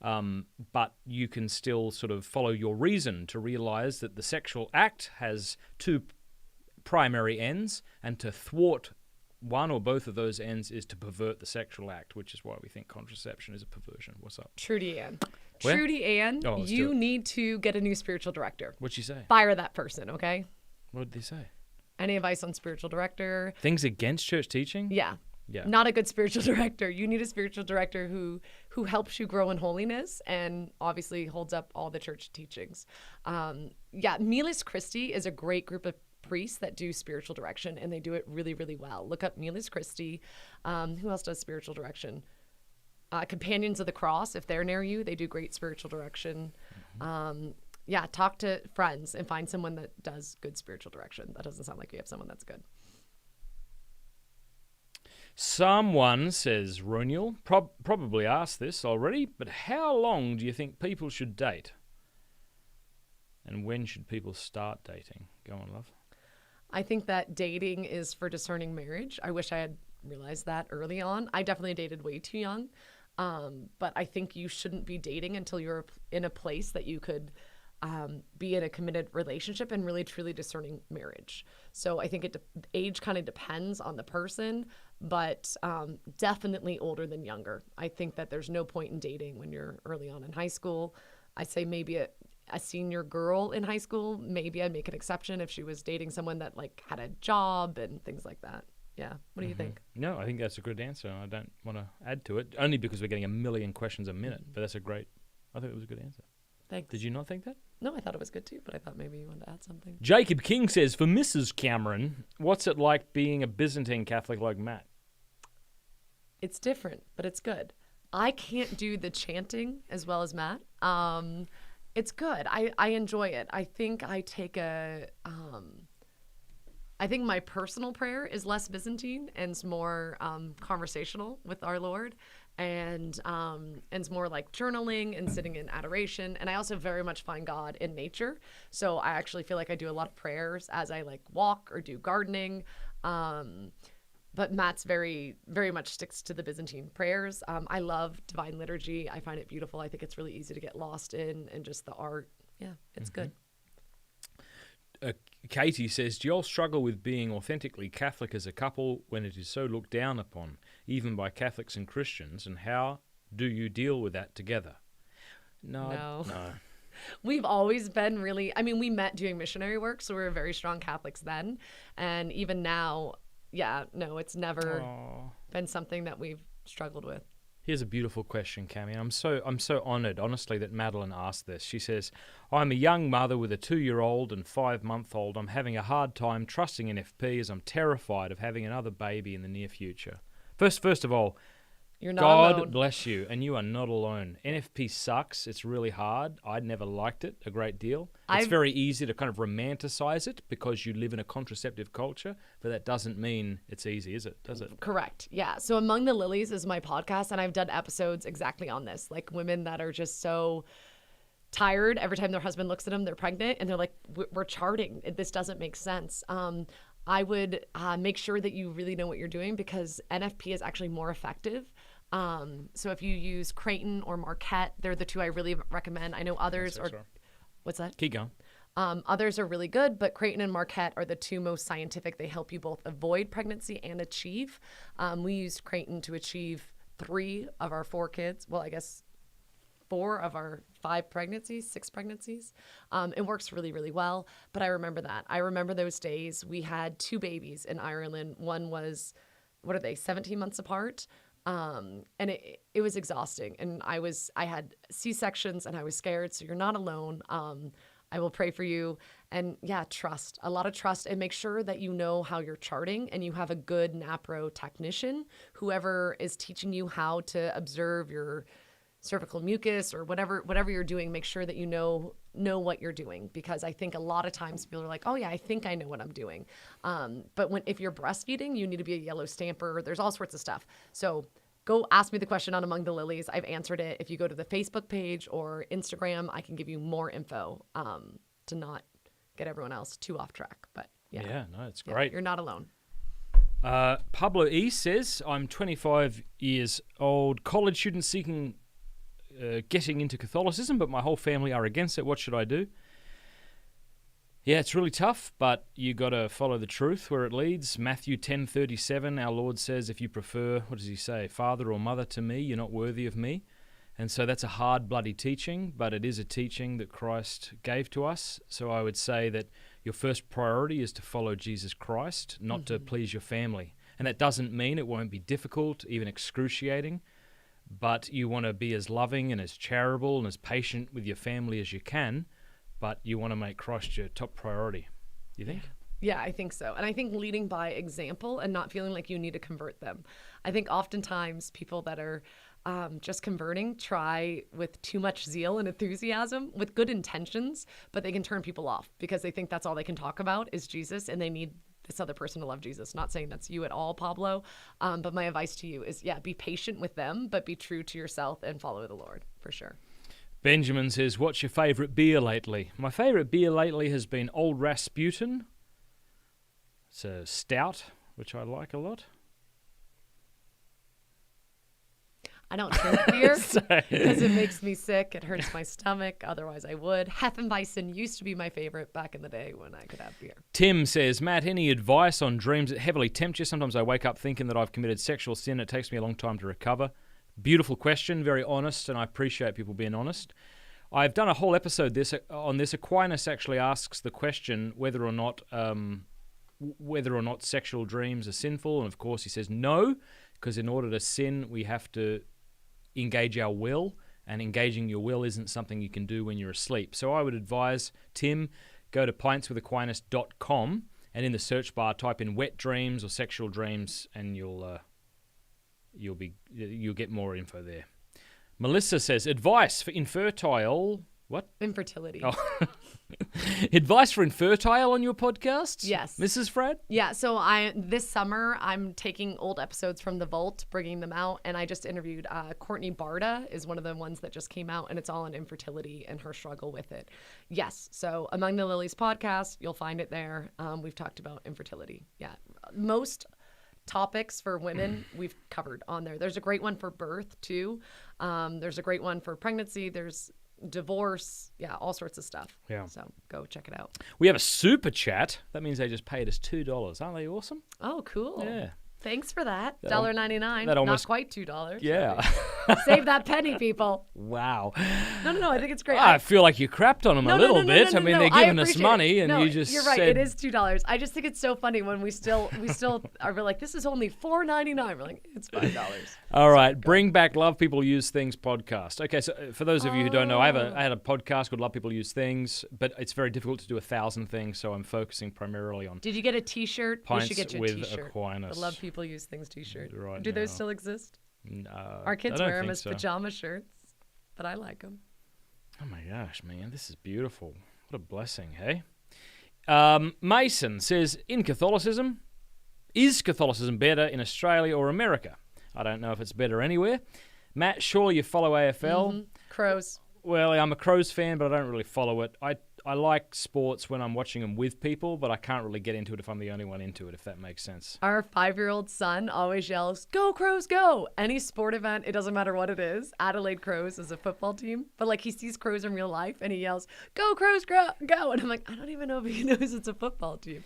Speaker 1: But you can still sort of follow your reason to realize that the sexual act has two primary ends, and to thwart one or both of those ends is to pervert the sexual act, which is why we think contraception is a perversion. What's up?
Speaker 2: Trudy Ann.
Speaker 1: Where?
Speaker 2: Trudy Ann,
Speaker 1: let's do
Speaker 2: you
Speaker 1: it.
Speaker 2: need to get a new spiritual director.
Speaker 1: What'd she say?
Speaker 2: Fire that person, okay?
Speaker 1: What did they say?
Speaker 2: Any advice on spiritual director?
Speaker 1: Things against church teaching?
Speaker 2: Yeah.
Speaker 1: Yeah.
Speaker 2: Not a good spiritual director. You need a spiritual director who helps you grow in holiness and obviously holds up all the church teachings. Miles Christi is a great group of priests that do spiritual direction, and they do it really, really well. Look up Miles Christi. Who else does spiritual direction? Companions of the Cross, if they're near you, they do great spiritual direction. Talk to friends and find someone that does good spiritual direction. That doesn't sound like you have someone that's good.
Speaker 1: Someone, says Roniel, probably asked this already, but how long do you think people should date? And when should people start dating? Go on, love.
Speaker 2: I think that dating is for discerning marriage. I wish I had realized that early on. I definitely dated way too young. But I think you shouldn't be dating until you're in a place that you could be in a committed relationship and really truly discerning marriage. So I think age kind of depends on the person, but definitely older than younger. I think that there's no point in dating when you're early on in high school. I say maybe a senior girl in high school, maybe I'd make an exception if she was dating someone that like had a job and things like that. Yeah. What do you think?
Speaker 1: No, I think that's a good answer. I don't want to add to it, only because we're getting a million questions a minute. But that's I think it was a good answer.
Speaker 2: Thanks.
Speaker 1: Did you not think that?
Speaker 2: No, I thought it was good too, but I thought maybe you wanted to add something.
Speaker 1: Jacob King says, for Mrs. Cameron, what's it like being a Byzantine Catholic like Matt?
Speaker 2: It's different, but it's good. I can't do the chanting as well as Matt. It's good. I enjoy it. I think I take I think my personal prayer is less Byzantine and it's more conversational with our Lord, and it's more like journaling and sitting in adoration. And I also very much find God in nature. So I actually feel like I do a lot of prayers as I like walk or do gardening. But Matt's very, very much sticks to the Byzantine prayers. I love divine liturgy. I find it beautiful. I think it's really easy to get lost in, and just the art. Yeah, it's good.
Speaker 1: Katie says, do you all struggle with being authentically Catholic as a couple when it is so looked down upon, even by Catholics and Christians, and how do you deal with that together? No.
Speaker 2: We've always been really, we met doing missionary work, so we were very strong Catholics then. And even now, it's never been something that we've struggled with.
Speaker 1: Here's a beautiful question, Cami. I'm so honoured, honestly, that Madeline asked this. She says, I'm a young mother with a 2-year-old and 5-month-old. I'm having a hard time trusting NFP as I'm terrified of having another baby in the near future. First of all,
Speaker 2: you're not
Speaker 1: God
Speaker 2: alone.
Speaker 1: Bless you, and you are not alone. NFP sucks. It's really hard. I never liked it a great deal. It's very easy to kind of romanticize it because you live in a contraceptive culture, but that doesn't mean it's easy, is it? Does it?
Speaker 2: Correct. Yeah. So Among the Lilies is my podcast, and I've done episodes exactly on this, like women that are just so tired every time their husband looks at them, they're pregnant, and they're like, we're charting. This doesn't make sense. I would make sure that you really know what you're doing, because NFP is actually more effective. So if you use Creighton or Marquette, they're the two I really recommend. I know others are... What's that?
Speaker 1: Keep going.
Speaker 2: Others are really good, but Creighton and Marquette are the two most scientific. They help you both avoid pregnancy and achieve. We used Creighton to achieve 3 of our 4 kids. Well, I guess 4 of our 5 pregnancies, 6 pregnancies. It works really, really well. But I remember that. I remember those days. We had 2 babies in Ireland. One was, 17 months apart? And it was exhausting. And I had C-sections and I was scared. So you're not alone. I will pray for you. And trust, a lot of trust, and make sure that you know how you're charting and you have a good NAPRO technician, whoever is teaching you how to observe your cervical mucus or whatever you're doing. Make sure that you know what you're doing, because I think a lot of times people are like, oh yeah, I think I know what I'm doing. But if you're breastfeeding, you need to be a yellow stamper. There's all sorts of stuff. So go ask me the question on Among the Lilies. I've answered it. If you go to the Facebook page or Instagram, I can give you more info to not get everyone else too off track. But
Speaker 1: it's great.
Speaker 2: You're not alone.
Speaker 1: Pablo E says, I'm 25 years old, college student seeking getting into Catholicism, but my whole family are against it. What should I do? Yeah, it's really tough, but you got to follow the truth where it leads. Matthew 10:37, our Lord says, if you prefer, what does he say, father or mother to me, you're not worthy of me. And so that's a hard, bloody teaching, but it is a teaching that Christ gave to us. So I would say that your first priority is to follow Jesus Christ, not to please your family. And that doesn't mean it won't be difficult, even excruciating, but you want to be as loving and as charitable and as patient with your family as you can, but you want to make Christ your top priority. You think?
Speaker 2: Yeah, I think so. And I think leading by example and not feeling like you need to convert them. I think oftentimes people that are just converting try with too much zeal and enthusiasm with good intentions, but they can turn people off because they think that's all they can talk about is Jesus, and they need this other person to love Jesus. Not saying that's you at all, Pablo, but my advice to you is, be patient with them, but be true to yourself and follow the Lord, for sure.
Speaker 1: Benjamin says, what's your favourite beer lately? My favourite beer lately has been Old Rasputin. It's a stout, which I like a lot.
Speaker 2: I don't drink beer because it makes me sick. It hurts my stomach. Otherwise, I would. Hefeweizen used to be my favorite back in the day when I could have beer.
Speaker 1: Tim says, Matt, any advice on dreams that heavily tempt you? Sometimes I wake up thinking that I've committed sexual sin. It takes me a long time to recover. Beautiful question, very honest, and I appreciate people being honest. I've done a whole episode on this. Aquinas actually asks the question whether or not sexual dreams are sinful, and of course he says no, because in order to sin, we have to engage our will, and engaging your will isn't something you can do when you're asleep. So I would advise Tim, go to pintswithaquinas.com, and in the search bar type in wet dreams or sexual dreams, and you'll get more info there. Melissa says, advice for infertile... What?
Speaker 2: Infertility.
Speaker 1: Oh. Advice for infertile on your podcast?
Speaker 2: Yes.
Speaker 1: Mrs. Fradd?
Speaker 2: Yeah, so this summer I'm taking old episodes from the vault, bringing them out, and I just interviewed Courtney Barda is one of the ones that just came out, and it's all on infertility and her struggle with it. Yes, so Among the Lilies podcast, you'll find it there. We've talked about infertility. Yeah, most topics for women we've covered on there. There's a great one for birth too. There's a great one for pregnancy. There's divorce, all sorts of stuff.
Speaker 1: Yeah.
Speaker 2: So go check it out.
Speaker 1: We have a super chat. That means they just paid us $2. Aren't they awesome?
Speaker 2: Oh, cool.
Speaker 1: Yeah.
Speaker 2: Thanks for that. $1.99.
Speaker 1: That almost,
Speaker 2: not quite $2.
Speaker 1: Yeah.
Speaker 2: Save that penny, people.
Speaker 1: Wow.
Speaker 2: No, I think it's great.
Speaker 1: I feel like you crapped on them a little bit. I mean, they're giving us money, and you just
Speaker 2: you're right.
Speaker 1: said...
Speaker 2: It is $2. I just think it's so funny when we still are like, this is only $4.99. We're like, it's $5.
Speaker 1: All right, Bring Back Love People Use Things podcast. Okay, so for those of you who don't know, I had a podcast called Love People Use Things, but it's very difficult to do 1,000 things, so I'm focusing primarily on.
Speaker 2: Did you get a T-shirt?
Speaker 1: Pints
Speaker 2: we should get you a
Speaker 1: with
Speaker 2: T-shirt.
Speaker 1: Aquinas.
Speaker 2: The Love People Use Things T-shirt.
Speaker 1: Right
Speaker 2: do
Speaker 1: now.
Speaker 2: those still exist?
Speaker 1: No.
Speaker 2: Our kids wear them as
Speaker 1: so.
Speaker 2: pajama shirts, but I like them.
Speaker 1: Oh my gosh, man, this is beautiful. What a blessing, hey? Mason says, is Catholicism better in Australia or America? I don't know if it's better anywhere. Matt, surely you follow AFL.
Speaker 2: Mm-hmm. Crows.
Speaker 1: Well, I'm a Crows fan, but I don't really follow it. I like sports when I'm watching them with people, but I can't really get into it if I'm the only one into it, if that makes sense.
Speaker 2: Our 5-year-old son always yells, "Go Crows, go!" Any sport event, it doesn't matter what it is. Adelaide Crows is a football team, but like he sees Crows in real life and he yells, "Go Crows, go!" And I'm like, I don't even know if he knows it's a football team.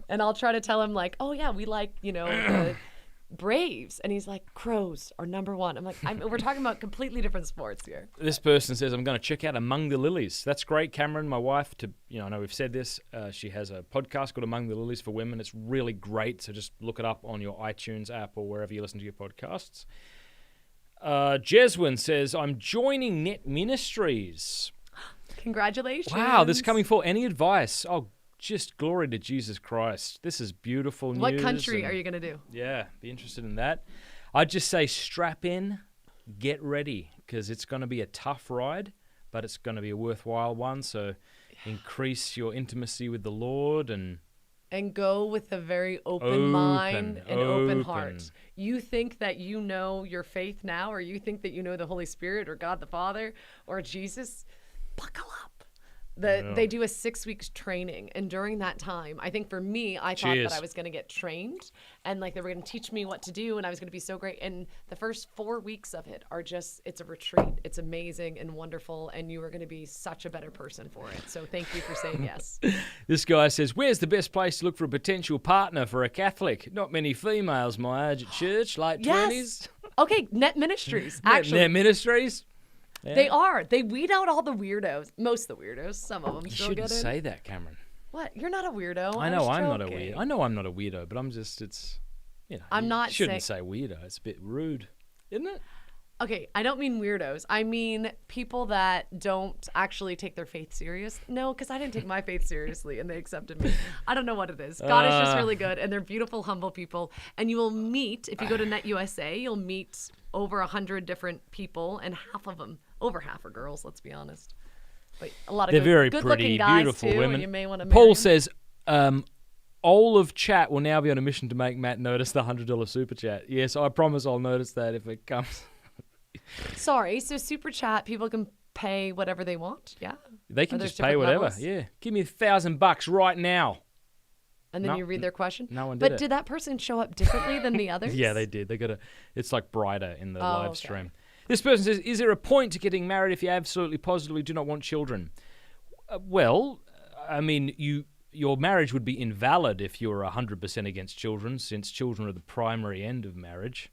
Speaker 2: And I'll try to tell him like, oh yeah, we like, the Braves, and he's like, Crows are number one. I'm like, we're talking about completely different sports here.
Speaker 1: This person says, I'm going to check out Among the Lilies. That's great, Cameron, my wife. I know we've said this. She has a podcast called Among the Lilies for Women. It's really great. So just look it up on your iTunes app or wherever you listen to your podcasts. Jeswin says, I'm joining Net Ministries.
Speaker 2: Congratulations!
Speaker 1: Wow, this is coming for any advice? Oh, just glory to Jesus Christ. This is beautiful news.
Speaker 2: What country are you going to do?
Speaker 1: Yeah, be interested in that. I'd just say strap in, get ready, because it's going to be a tough ride, but it's going to be a worthwhile one. So increase your intimacy with the Lord and
Speaker 2: go with a very open mind and open heart. You think that you know your faith now, or you think that you know the Holy Spirit or God the Father or Jesus, buckle up. They do a 6 weeks training, and during that time, I think for me, I thought that I was going to get trained, and like they were going to teach me what to do, and I was going to be so great. And the first 4 weeks of it are it's a retreat. It's amazing and wonderful, and you are going to be such a better person for it. So thank you for saying yes.
Speaker 1: This guy says, where's the best place to look for a potential partner for a Catholic? Not many females my age at church, late 20s.
Speaker 2: Okay, Net Ministries, actually.
Speaker 1: Net Ministries? Yeah.
Speaker 2: They are. They weed out all the weirdos. Most of the weirdos. Some of them still get in.
Speaker 1: You shouldn't say that, Cameron.
Speaker 2: What? You're not a weirdo.
Speaker 1: I know I'm not a weirdo. I know I'm not a weirdo, but I'm just,
Speaker 2: I'm not
Speaker 1: you shouldn't say weirdo. It's a bit rude, isn't it?
Speaker 2: Okay, I don't mean weirdos. I mean people that don't actually take their faith serious. No, because I didn't take my faith seriously, and they accepted me. I don't know what it is. God is just really good, and they're beautiful, humble people. And you will meet, if you go to Net USA, you'll meet over 100 different people, and over half are girls, let's be honest. But a lot of
Speaker 1: very
Speaker 2: good
Speaker 1: pretty,
Speaker 2: looking guys
Speaker 1: beautiful
Speaker 2: too,
Speaker 1: women.
Speaker 2: And you may want to
Speaker 1: Paul
Speaker 2: them.
Speaker 1: Says, all of chat will now be on a mission to make Matt notice the $100 super chat. Yes, I promise I'll notice that if it comes.
Speaker 2: Sorry, so super chat, people can pay whatever they want? Yeah.
Speaker 1: They can just pay whatever. Levels? Yeah. Give me $1,000 right now.
Speaker 2: And then you read their question?
Speaker 1: No one did
Speaker 2: But did that person show up differently than the others?
Speaker 1: Yeah, they did. It's like brighter in the live stream. This person says, is there a point to getting married if you absolutely positively do not want children? Well, I mean, your marriage would be invalid if you were 100% against children, since children are the primary end of marriage.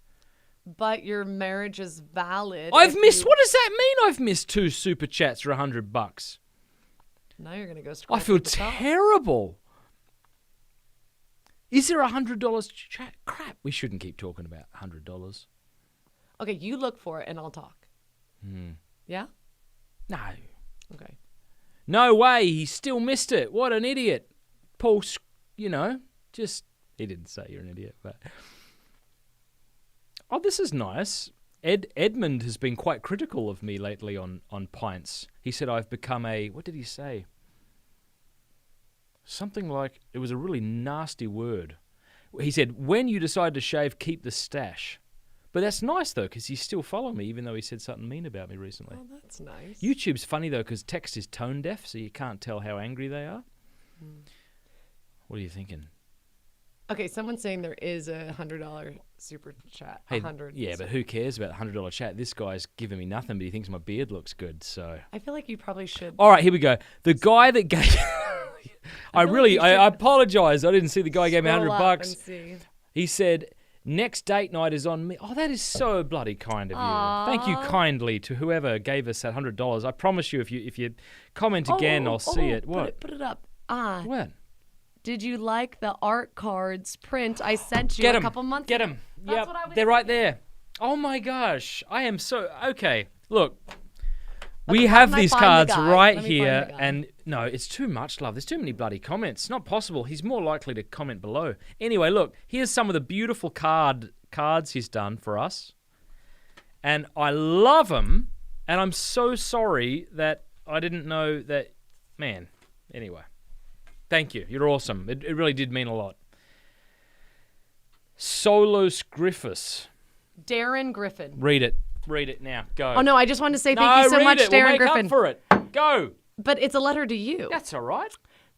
Speaker 2: But your marriage is valid.
Speaker 1: What does that mean? I've missed 2 super chats for $100.
Speaker 2: Now you're going to go scroll.
Speaker 1: I feel terrible. Is there $100 chat? Crap, we shouldn't keep talking about $100.
Speaker 2: Okay, you look for it and I'll talk. Yeah?
Speaker 1: No.
Speaker 2: Okay.
Speaker 1: No way, he still missed it. What an idiot. Paul, he didn't say you're an idiot, but... Oh, this is nice. Edmund has been quite critical of me lately on pints. He said I've become what did he say? Something like, it was a really nasty word. He said, when you decide to shave, keep the stash. But that's nice, though, because he's still following me, even though he said something mean about me recently.
Speaker 2: Oh, that's nice.
Speaker 1: YouTube's funny, though, because text is tone deaf, so you can't tell how angry they are. What are you thinking?
Speaker 2: Okay, someone's saying there is a $100 super chat.
Speaker 1: Hey, yeah, but who cares about the $100 chat? This guy's giving me nothing, but he thinks my beard looks good, so...
Speaker 2: I feel like you probably should...
Speaker 1: All right, here we go. The guy that gave... I apologize. I didn't see the guy gave me $100. He said... Next date night is on me. Oh, that is so bloody kind of you. Thank you kindly to whoever gave us that $100. I promise you, if you comment again, I'll see it. What?
Speaker 2: Put it up.
Speaker 1: What?
Speaker 2: Did you like the art cards print I sent you a couple months ago?
Speaker 1: Get them. Yep, they're right there. Oh my gosh, I am so okay. Look, we have these cards right here, and no, it's too much, love. There's too many bloody comments. It's not possible. He's more likely to comment below. Anyway, look, here's some of the beautiful cards he's done for us, and I love them. And I'm so sorry that I didn't know that. Man, anyway, thank you. You're awesome. It really did mean a lot. Solos Griffiths.
Speaker 2: Darren Griffin.
Speaker 1: Read it. Read it now. Go.
Speaker 2: Oh, no, I just wanted to say thank you so much, Darren Griffin.
Speaker 1: Up for it. Go.
Speaker 2: But it's a letter to you.
Speaker 1: That's all right.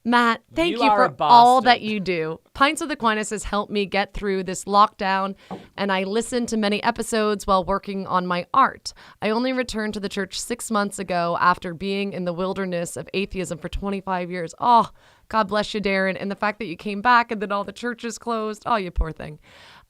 Speaker 2: Matt, thank you for all that you do. Pints of the Aquinas has helped me get through this lockdown, and I listened to many episodes while working on my art. I only returned to the church 6 months ago after being in the wilderness of atheism for 25 years. Oh, God bless you, Darren. And the fact that you came back and then all the churches closed. Oh, you poor thing.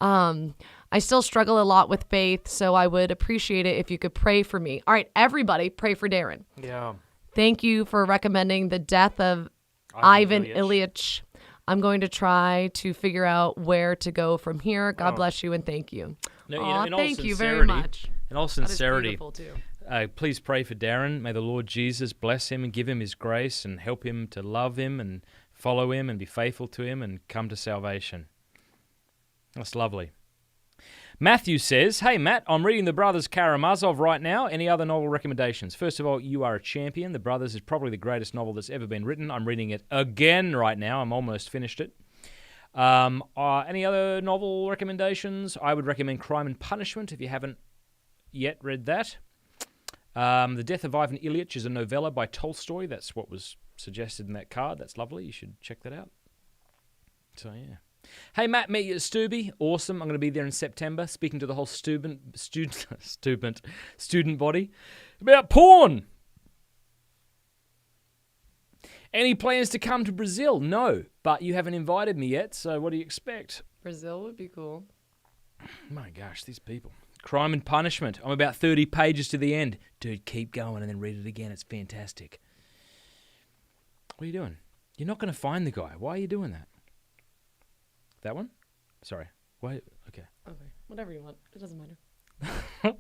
Speaker 2: I still struggle a lot with faith, so I would appreciate it if you could pray for me. All right, everybody, pray for Darren.
Speaker 1: Yeah.
Speaker 2: Thank you for recommending The Death of Ivan Ilyich. I'm going to try to figure out where to go from here. God bless you and thank you.
Speaker 1: No,
Speaker 2: thank you very much.
Speaker 1: In all sincerity,
Speaker 2: that is beautiful too.
Speaker 1: Please pray for Darren. May the Lord Jesus bless him and give him his grace and help him to love him and follow him and be faithful to him and come to salvation. That's lovely. Matthew says, hey, Matt, I'm reading The Brothers Karamazov right now. Any other novel recommendations? First of all, you are a champion. The Brothers is probably the greatest novel that's ever been written. I'm reading it again right now. I'm almost finished it. Any other novel recommendations? I would recommend Crime and Punishment if you haven't yet read that. The Death of Ivan Ilyich is a novella by Tolstoy. That's what was suggested in that card. That's lovely. You should check that out. So, yeah. Hey, Matt, meet you at Stubby. Awesome. I'm going to be there in September, speaking to the whole student body about porn. Any plans to come to Brazil? No, but you haven't invited me yet, so what do you expect?
Speaker 2: Brazil would be cool.
Speaker 1: My gosh, these people. Crime and Punishment. I'm about 30 pages to the end. Dude, keep going and then read it again. It's fantastic. What are you doing? You're not going to find the guy. Why are you doing that? That one? Sorry. Wait. Okay.
Speaker 2: Okay. Whatever you want. It doesn't matter.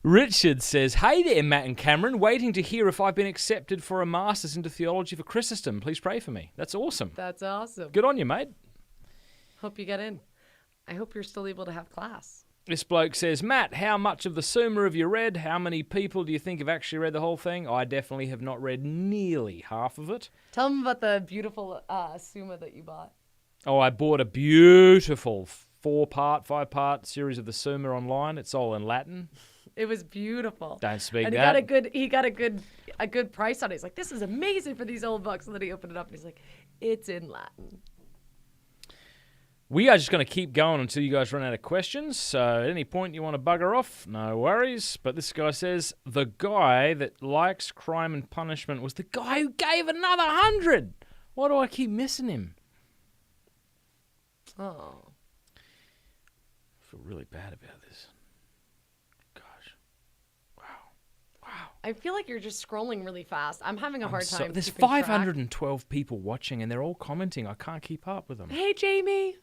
Speaker 1: Richard says, hey there, Matt and Cameron. Waiting to hear if I've been accepted for a Master's into Theology for Chrysostom. Please pray for me. That's awesome.
Speaker 2: That's awesome.
Speaker 1: Good on you, mate.
Speaker 2: Hope you get in. I hope you're still able to have class.
Speaker 1: This bloke says, Matt, how much of the Summa have you read? How many people do you think have actually read the whole thing? I definitely have not read nearly half of it.
Speaker 2: Tell them about the beautiful Summa that you bought.
Speaker 1: Oh, I bought a beautiful 4-part, 5-part series of the Summa online. It's all in Latin.
Speaker 2: It was beautiful.
Speaker 1: Don't speak
Speaker 2: and
Speaker 1: that.
Speaker 2: He got a good price on it. He's like, this is amazing for these old books. And then he opened it up and he's like, it's in Latin.
Speaker 1: We are just going to keep going until you guys run out of questions. So at any point you want to bugger off, no worries. But this guy says, the guy that likes Crime and Punishment was the guy who gave another 100. Why do I keep missing him?
Speaker 2: Oh.
Speaker 1: I feel really bad about this. Gosh. Wow.
Speaker 2: I feel like you're just scrolling really fast. I'm having a hard time.
Speaker 1: There's
Speaker 2: keeping
Speaker 1: 512 people watching and they're all commenting. I can't keep up with them.
Speaker 2: track. Hey, Jamie.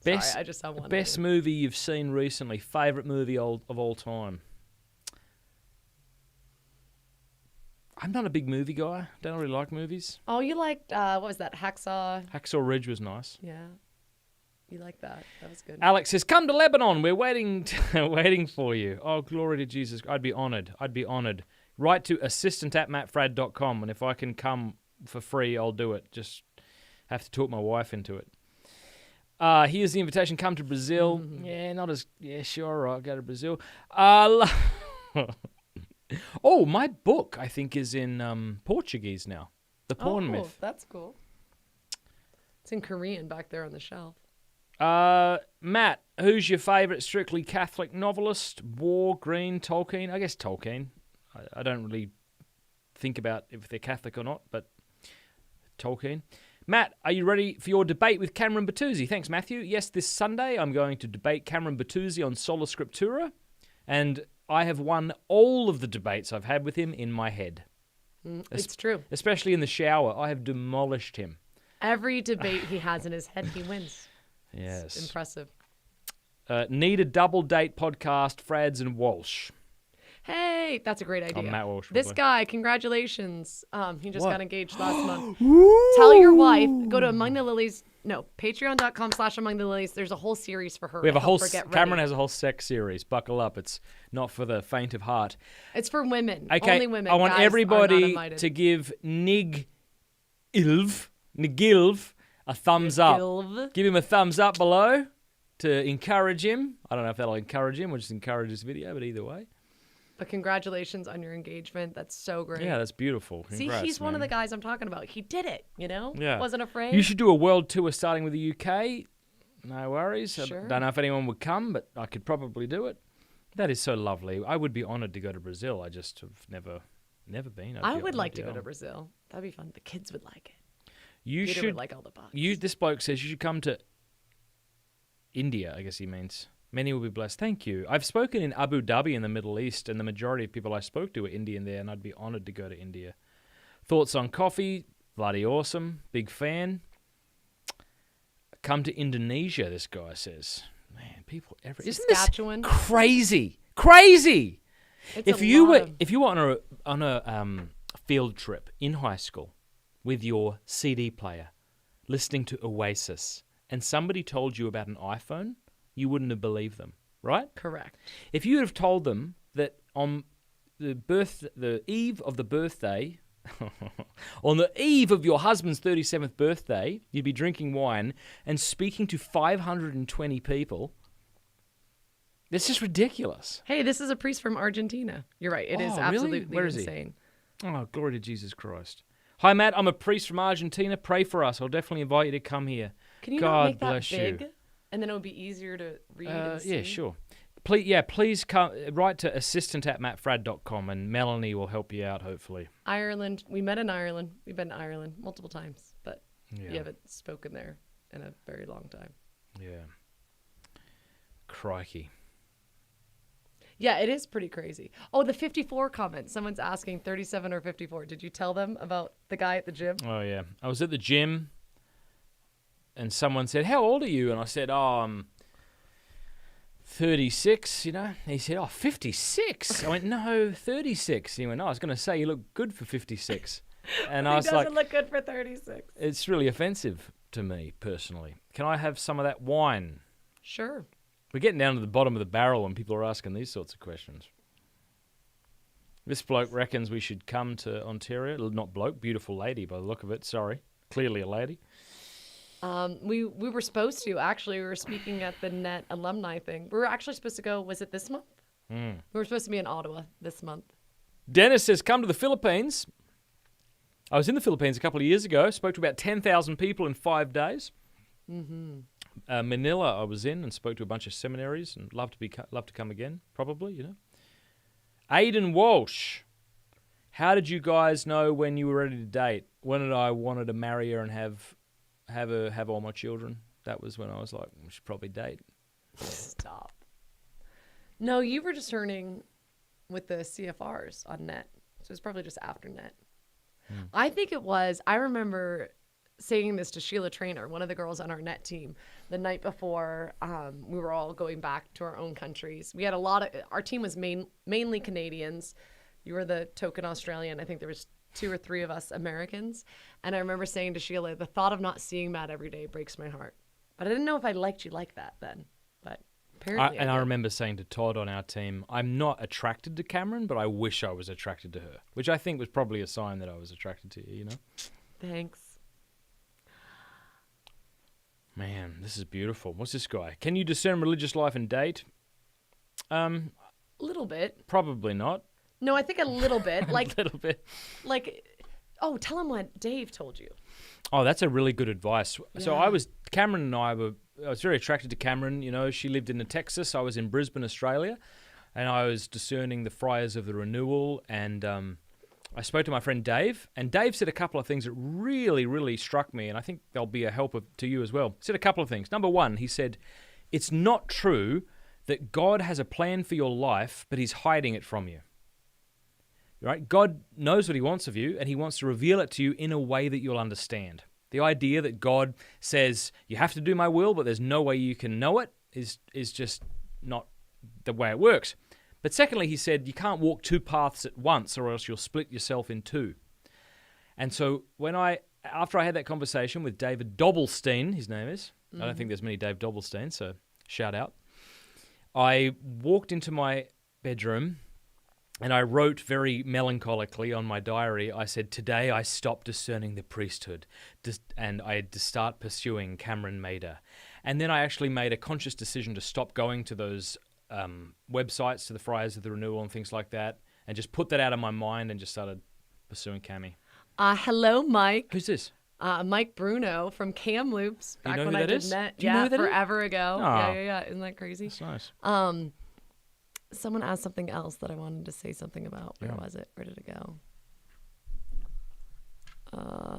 Speaker 1: Sorry,
Speaker 2: I just saw one.
Speaker 1: Best movie you've seen recently. Favorite movie of all time. I'm not a big movie guy. Don't really like movies.
Speaker 2: Oh, you liked, what was that? Hacksaw?
Speaker 1: Hacksaw Ridge was nice.
Speaker 2: Yeah. You like that. That was good.
Speaker 1: Alex says, come to Lebanon. We're waiting waiting for you. Oh, glory to Jesus. I'd be honoured. Write to assistant@mattfradd.com, and if I can come for free, I'll do it. Just have to talk my wife into it. Here's the invitation. Come to Brazil. Yeah, sure. All right, go to Brazil. Oh, my book, I think, is in Portuguese now. The Porn Myth.
Speaker 2: That's cool. It's in Korean back there on the shelf.
Speaker 1: Matt, who's your favourite strictly Catholic novelist? War, Green, Tolkien? I guess Tolkien. I don't really think about if they're Catholic or not, but Tolkien. Matt, are you ready for your debate with Cameron Bertuzzi? Thanks, Matthew. Yes, this Sunday I'm going to debate Cameron Bertuzzi on Sola Scriptura, and I have won all of the debates I've had with him in my head.
Speaker 2: It's true.
Speaker 1: Especially in the shower. I have demolished him.
Speaker 2: Every debate he has in his head, he wins.
Speaker 1: Yes.
Speaker 2: It's impressive.
Speaker 1: Need a double date podcast, Fradds and Walsh.
Speaker 2: Hey, that's a great idea.
Speaker 1: I'm Matt Walsh.
Speaker 2: This guy, congratulations. He just got engaged last month. Tell your wife, go to patreon.com/amongthelilies. There's a whole series for her.
Speaker 1: We have a whole, Cameron has a whole sex series. Buckle up. It's not for the faint of heart.
Speaker 2: It's for women.
Speaker 1: Okay,
Speaker 2: Only women.
Speaker 1: I want
Speaker 2: Guys
Speaker 1: everybody
Speaker 2: are not
Speaker 1: to give Nigilv a thumbs up. Give him a thumbs up below to encourage him. I don't know if that'll encourage him or just encourage this video, but either way.
Speaker 2: But congratulations on your engagement. That's so great.
Speaker 1: Yeah, that's beautiful. Congrats,
Speaker 2: See, he's one of the guys I'm talking about. He did it,
Speaker 1: Yeah.
Speaker 2: Wasn't afraid.
Speaker 1: You should do a world tour starting with the UK. No worries.
Speaker 2: Sure.
Speaker 1: I don't know if anyone would come, but I could probably do it. That is so lovely. I would be honoured to go to Brazil. I just have never been.
Speaker 2: I would like to go to Brazil. That'd be fun. The kids would like it.
Speaker 1: Peter
Speaker 2: would like all the bugs.
Speaker 1: This bloke says you should come to India, I guess he means. Many will be blessed. Thank you. I've spoken in Abu Dhabi in the Middle East, and the majority of people I spoke to were Indian there, and I'd be honoured to go to India. Thoughts on coffee? Bloody awesome. Big fan. Come to Indonesia, this guy says. Man, people everywhere. Isn't this crazy? Crazy! If you were on a field trip in high school with your CD player, listening to Oasis, and somebody told you about an iPhone, you wouldn't have believed them, right?
Speaker 2: Correct.
Speaker 1: If you had told them that on the eve of the birthday, on the eve of your husband's 37th birthday, you'd be drinking wine and speaking to 520 people, it's just ridiculous.
Speaker 2: Hey, this is a priest from Argentina. You're right. It is absolutely
Speaker 1: Where is
Speaker 2: insane.
Speaker 1: He? Oh, glory to Jesus Christ. Hi, Matt. I'm a priest from Argentina. Pray for us. I'll definitely invite you to come here.
Speaker 2: Can you
Speaker 1: God
Speaker 2: not make that
Speaker 1: bless
Speaker 2: big?
Speaker 1: you.
Speaker 2: And then it would be easier to read and see.
Speaker 1: Yeah, sure. Please come, write to assistant@mattfradd.com and Melanie will help you out, hopefully.
Speaker 2: Ireland. We met in Ireland. We've been to Ireland multiple times, but you haven't spoken there in a very long time.
Speaker 1: Yeah. Crikey.
Speaker 2: Yeah, it is pretty crazy. Oh, the 54 comment. Someone's asking 37 or 54. Did you tell them about the guy at the gym?
Speaker 1: Oh, yeah. I was at the gym and someone said, how old are you? And I said, I'm 36, And he said, 56? I went, no, 36. He went, I was going to say you look good for 56. And I was like,
Speaker 2: he doesn't look good for 36.
Speaker 1: It's really offensive to me, personally. Can I have some of that wine?
Speaker 2: Sure.
Speaker 1: We're getting down to the bottom of the barrel when people are asking these sorts of questions. This bloke reckons we should come to Ontario. Not bloke, beautiful lady by the look of it. Sorry. Clearly a lady.
Speaker 2: We were supposed to, actually. We were speaking at the NET alumni thing. We were actually supposed to go, was it this month? We were supposed to be in Ottawa this month.
Speaker 1: Dennis says, come to the Philippines. I was in the Philippines a couple of years ago. Spoke to about 10,000 people in 5 days. Manila I was in and spoke to a bunch of seminaries and love to come again, probably, you know. Aidan Walsh. How did you guys know when you were ready to date? When did I wanted to marry her and have all my children? That was when I was like, we should probably date.
Speaker 2: Stop. No, you were discerning with the CFRs on NET. So it was probably just after NET. I think it was, I remember saying this to Sheila Traynor, one of the girls on our NET team, the night before we were all going back to our own countries. We had our team was mainly Canadians. You were the token Australian. I think there was 2 or 3 of us Americans. And I remember saying to Sheila, the thought of not seeing Matt every day breaks my heart. But I didn't know if I liked you like that then. But apparently
Speaker 1: I remember saying to Todd on our team, I'm not attracted to Cameron, but I wish I was attracted to her, which I think was probably a sign that I was attracted to you, you know?
Speaker 2: Thanks.
Speaker 1: Man, this is beautiful. What's this guy? Can you discern religious life and date?
Speaker 2: A little bit.
Speaker 1: Probably not.
Speaker 2: No, I think a little bit. Like
Speaker 1: a little bit.
Speaker 2: Like, oh, tell him what Dave told you.
Speaker 1: Oh, that's a really good advice.
Speaker 2: Yeah.
Speaker 1: So Cameron and I was very attracted to Cameron. You know, she lived in Texas. I was in Brisbane, Australia, and I was discerning the Friars of the Renewal. And I spoke to my friend Dave, and Dave said a couple of things that really, really struck me, and I think they'll be a help to you as well. He said a couple of things. Number one, he said, it's not true that God has a plan for your life, but he's hiding it from you. Right? God knows what he wants of you, and he wants to reveal it to you in a way that you'll understand. The idea that God says, you have to do my will, but there's no way you can know it is just not the way it works. But secondly, he said, you can't walk 2 paths at once or else you'll split yourself in 2. And so after I had that conversation with David Dobbelstein, his name is, I don't think there's many Dave Dobbelstein, so shout out. I walked into my bedroom and I wrote very melancholically on my diary, I said, today I stopped discerning the priesthood and I had to start pursuing Cameron Mader. And then I actually made a conscious decision to stop going to those websites, to the Friars of the Renewal and things like that, and just put that out of my mind and just started pursuing Cami.
Speaker 2: Hello, Mike.
Speaker 1: Who's this?
Speaker 2: Mike Bruno from Kamloops.
Speaker 1: Do you know
Speaker 2: when
Speaker 1: who
Speaker 2: I
Speaker 1: that
Speaker 2: did
Speaker 1: is?
Speaker 2: NET.
Speaker 1: Do you know who that is?
Speaker 2: Forever ago.
Speaker 1: Oh.
Speaker 2: Yeah. Isn't that crazy?
Speaker 1: That's nice.
Speaker 2: Someone asked something else that I wanted to say something about. Where was it? Where did it go?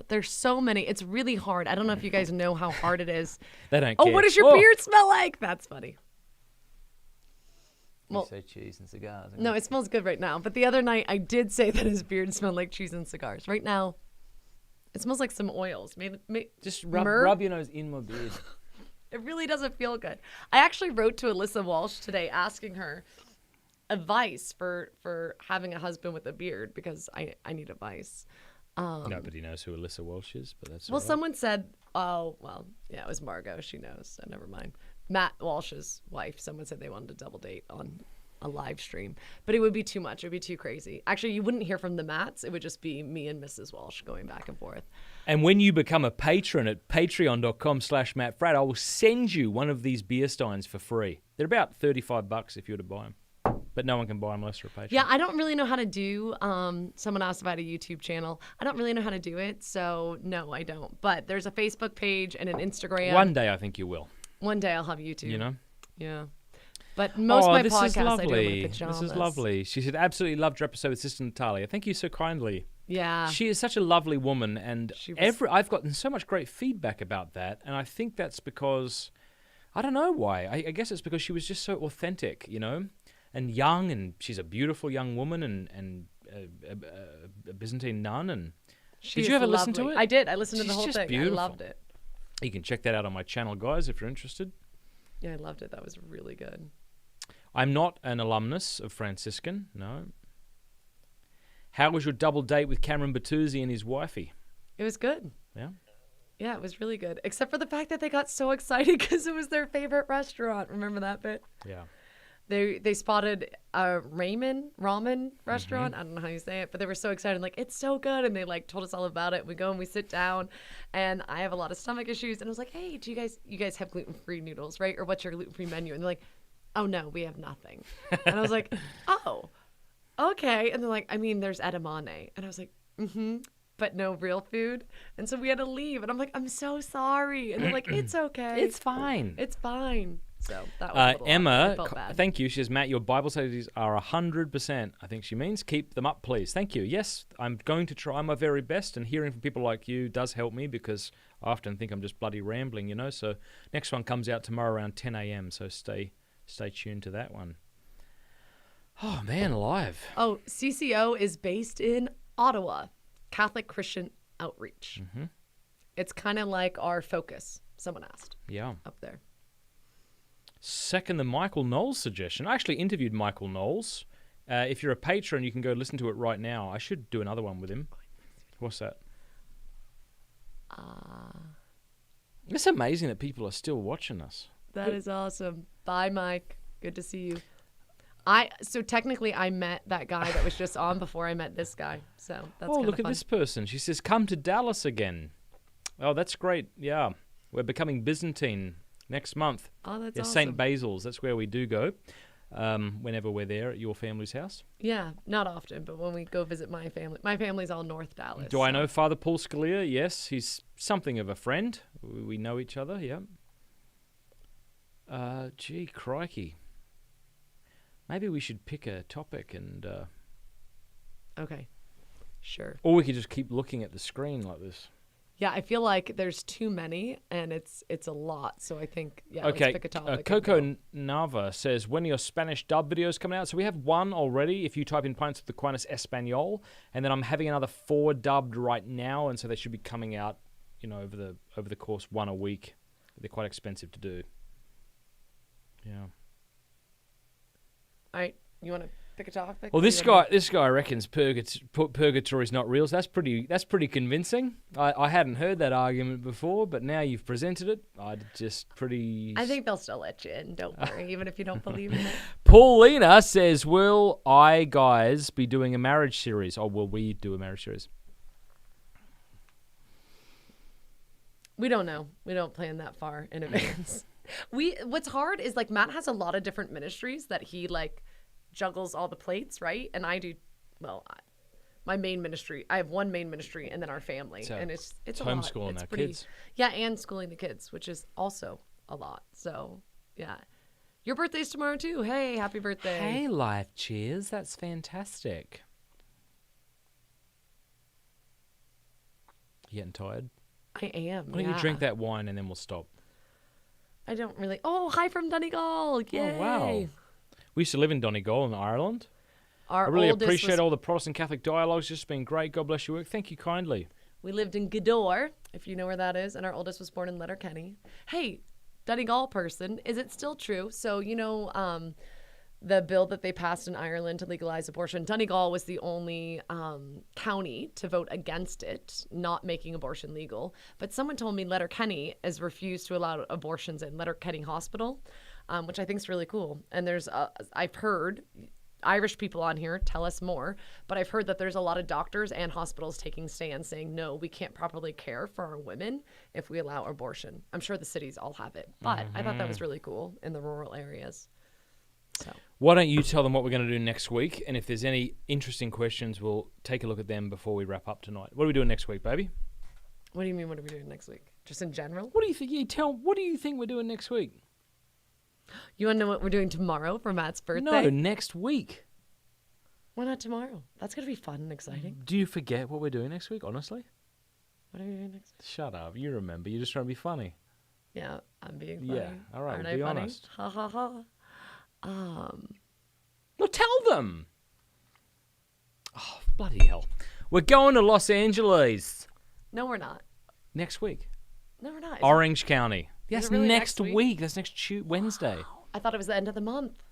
Speaker 2: There's so many. It's really hard. I don't know if you guys know how hard it is.
Speaker 1: They don't
Speaker 2: Oh,
Speaker 1: care.
Speaker 2: what does your beard smell like? That's funny.
Speaker 3: Well, you say cheese and cigars.
Speaker 2: No, it smells good right now. But the other night, I did say that his beard smelled like cheese and cigars. Right now, it smells like some oils.
Speaker 3: Just rub your nose in my beard.
Speaker 2: It really doesn't feel good. I actually wrote to Alyssa Walsh today asking her advice for having a husband with a beard because I need advice.
Speaker 1: Nobody knows who Alyssa Walsh is, but that's
Speaker 2: well,
Speaker 1: all right.
Speaker 2: someone said, it was Margot. She knows, so never mind. Matt Walsh's wife. Someone said they wanted to double date on a live stream, but it would be too much. It would be too crazy. Actually, you wouldn't hear from the Matts. It would just be me and Mrs. Walsh going back and forth.
Speaker 1: And when you become a patron at patreon.com/Matt Fradd, I will send you one of these beer steins for free. They're about $35 if you were to buy them. But no one can buy them unless you're a patron.
Speaker 2: Yeah, I don't really know how to do, someone asked about a YouTube channel. I don't really know how to do it, so no, I don't. But there's a Facebook page and an Instagram.
Speaker 1: One day I think you will.
Speaker 2: One day I'll have YouTube.
Speaker 1: You know?
Speaker 2: Yeah. But most of my podcasts I do in my pajamas.
Speaker 1: This is lovely. She said, absolutely loved your episode with Sister Natalia. Thank you so kindly.
Speaker 2: Yeah.
Speaker 1: She is such a lovely woman, and I've gotten so much great feedback about that, and I think that's because, I don't know why. I guess it's because she was just so authentic, you know, and young, and she's a beautiful young woman, and a Byzantine nun, and did you ever listen to it?
Speaker 2: I did. I listened to the
Speaker 1: She's
Speaker 2: whole
Speaker 1: just
Speaker 2: thing.
Speaker 1: beautiful.
Speaker 2: I loved it.
Speaker 1: You can check that out on my channel, guys, if you're interested.
Speaker 2: Yeah, I loved it. That was really good.
Speaker 1: I'm not an alumnus of Franciscan, no. How was your double date with Cameron Bertuzzi and his wifey?
Speaker 2: It was good.
Speaker 1: Yeah?
Speaker 2: Yeah, it was really good. Except for the fact that they got so excited because it was their favorite restaurant. Remember that bit?
Speaker 1: Yeah.
Speaker 2: They spotted a ramen restaurant. I don't know how you say it, but they were so excited, like, it's so good, and they like told us all about it. We go and we sit down, and I have a lot of stomach issues, and I was like, hey, do you guys have gluten-free noodles, right? Or what's your gluten-free menu? And they're like, oh no, we have nothing. And I was like, oh, okay. And they're like, I mean, there's edamame, and I was like, but no real food. And so we had to leave, and I'm like, I'm so sorry. And they're like, it's okay,
Speaker 1: It's fine.
Speaker 2: it's fine. So that was
Speaker 1: Emma,
Speaker 2: I felt bad.
Speaker 1: thank you. She says, Matt, your Bible studies are 100%. I think she means keep them up, please. Thank you. Yes, I'm going to try my very best, and hearing from people like you does help me because I often think I'm just bloody rambling, you know. So next one comes out tomorrow around 10 a.m., so stay tuned to that one. Oh, man, alive.
Speaker 2: Oh, CCO is based in Ottawa, Catholic Christian Outreach. It's kind of like our Focus, someone asked.
Speaker 1: Yeah.
Speaker 2: Up there.
Speaker 1: Second the Michael Knowles suggestion. I actually interviewed Michael Knowles. If you're a patron, you can go listen to it right now. I should do another one with him. What's that? It's amazing that people are still watching us.
Speaker 2: That is awesome. Bye, Mike. Good to see you. So technically I met that guy that was just on before I met this guy. So that's
Speaker 1: look
Speaker 2: fun.
Speaker 1: at this person. She says, come to Dallas again. Oh, that's great. Yeah. We're becoming Byzantine next month.
Speaker 2: Oh, that's awesome.
Speaker 1: St. Basil's. That's where we do go whenever we're there at your family's house.
Speaker 2: Yeah, not often, but when we go visit my family. My family's all North Dallas.
Speaker 1: Do I know Father Paul Scalia? Yes, he's something of a friend. We know each other, yeah. Gee, crikey. Maybe we should pick a topic and...
Speaker 2: Okay, sure.
Speaker 1: Or we could just keep looking at the screen like this.
Speaker 2: Yeah, I feel like there's too many, and it's a lot. So I think,
Speaker 1: okay.
Speaker 2: Let's pick a topic.
Speaker 1: Coco Nava says, when are your Spanish dub videos coming out? So we have one already. If you type in Pints with Aquinas Espanol, and then I'm having another 4 dubbed right now, and so they should be coming out, over the course one a week. They're quite expensive to do. Yeah.
Speaker 2: All right, you want to pick a topic?
Speaker 1: Well, this guy reckons purgatory is not real. So that's pretty convincing. I hadn't heard that argument before, but now you've presented it. I
Speaker 2: think they'll still let you in. Don't worry, even if you don't believe in it.
Speaker 1: Paulina says, "Will I guys be doing a marriage series, or will we do a marriage series?"
Speaker 2: We don't know. We don't plan that far in advance. What's hard is like Matt has a lot of different ministries that he like juggles all the plates, right? And I do, my main ministry. I have one main ministry and then our family, and it's a
Speaker 1: homeschooling
Speaker 2: lot. It's
Speaker 1: our
Speaker 2: pretty,
Speaker 1: kids.
Speaker 2: Yeah, and schooling the kids, which is also a lot. So yeah, your birthday's tomorrow too. Hey, happy birthday!
Speaker 1: Hey, life cheers. That's fantastic. You getting tired?
Speaker 2: I am.
Speaker 1: Why don't you drink that wine and then we'll stop?
Speaker 2: I don't really. Oh, hi from Donegal. Yay.
Speaker 1: Oh, wow. We used to live in Donegal in Ireland.
Speaker 2: I
Speaker 1: really appreciate all the Protestant Catholic dialogues. It's just been great. God bless your work. Thank you kindly.
Speaker 2: We lived in Gweedore, if you know where that is, and our oldest was born in Letterkenny. Hey, Donegal person, is it still true? So, the bill that they passed in Ireland to legalize abortion, Donegal was the only county to vote against it, not making abortion legal. But someone told me Letterkenny has refused to allow abortions in Letterkenny Hospital, which I think is really cool. And I've heard Irish people on here tell us more, but I've heard that there's a lot of doctors and hospitals taking stands saying, no, we can't properly care for our women if we allow abortion. I'm sure the cities all have it, but I thought that was really cool in the rural areas. So.
Speaker 1: Why don't you tell them what we're going to do next week? And if there's any interesting questions, we'll take a look at them before we wrap up tonight. What are we doing next week, baby?
Speaker 2: What do you mean, what are we doing next week? Just in general?
Speaker 1: What do you think? What do you think we're doing next week?
Speaker 2: You want to know what we're doing tomorrow for Matt's birthday?
Speaker 1: No, next week.
Speaker 2: Why not tomorrow? That's going to be fun and exciting.
Speaker 1: Do you forget what we're doing next week, honestly?
Speaker 2: What are we doing next week?
Speaker 1: Shut up. You remember. You're just trying to be funny.
Speaker 2: Yeah, I'm being funny.
Speaker 1: Yeah, all right,
Speaker 2: Aren't
Speaker 1: be
Speaker 2: I funny?
Speaker 1: honest.
Speaker 2: Ha ha ha.
Speaker 1: Well, tell them. Oh, bloody hell. We're going to Los Angeles.
Speaker 2: No, we're not.
Speaker 1: Next week.
Speaker 2: No, we're not.
Speaker 1: Orange County. That's
Speaker 2: really
Speaker 1: next week. That's next Wednesday.
Speaker 2: Wow. I thought it was the end of the month.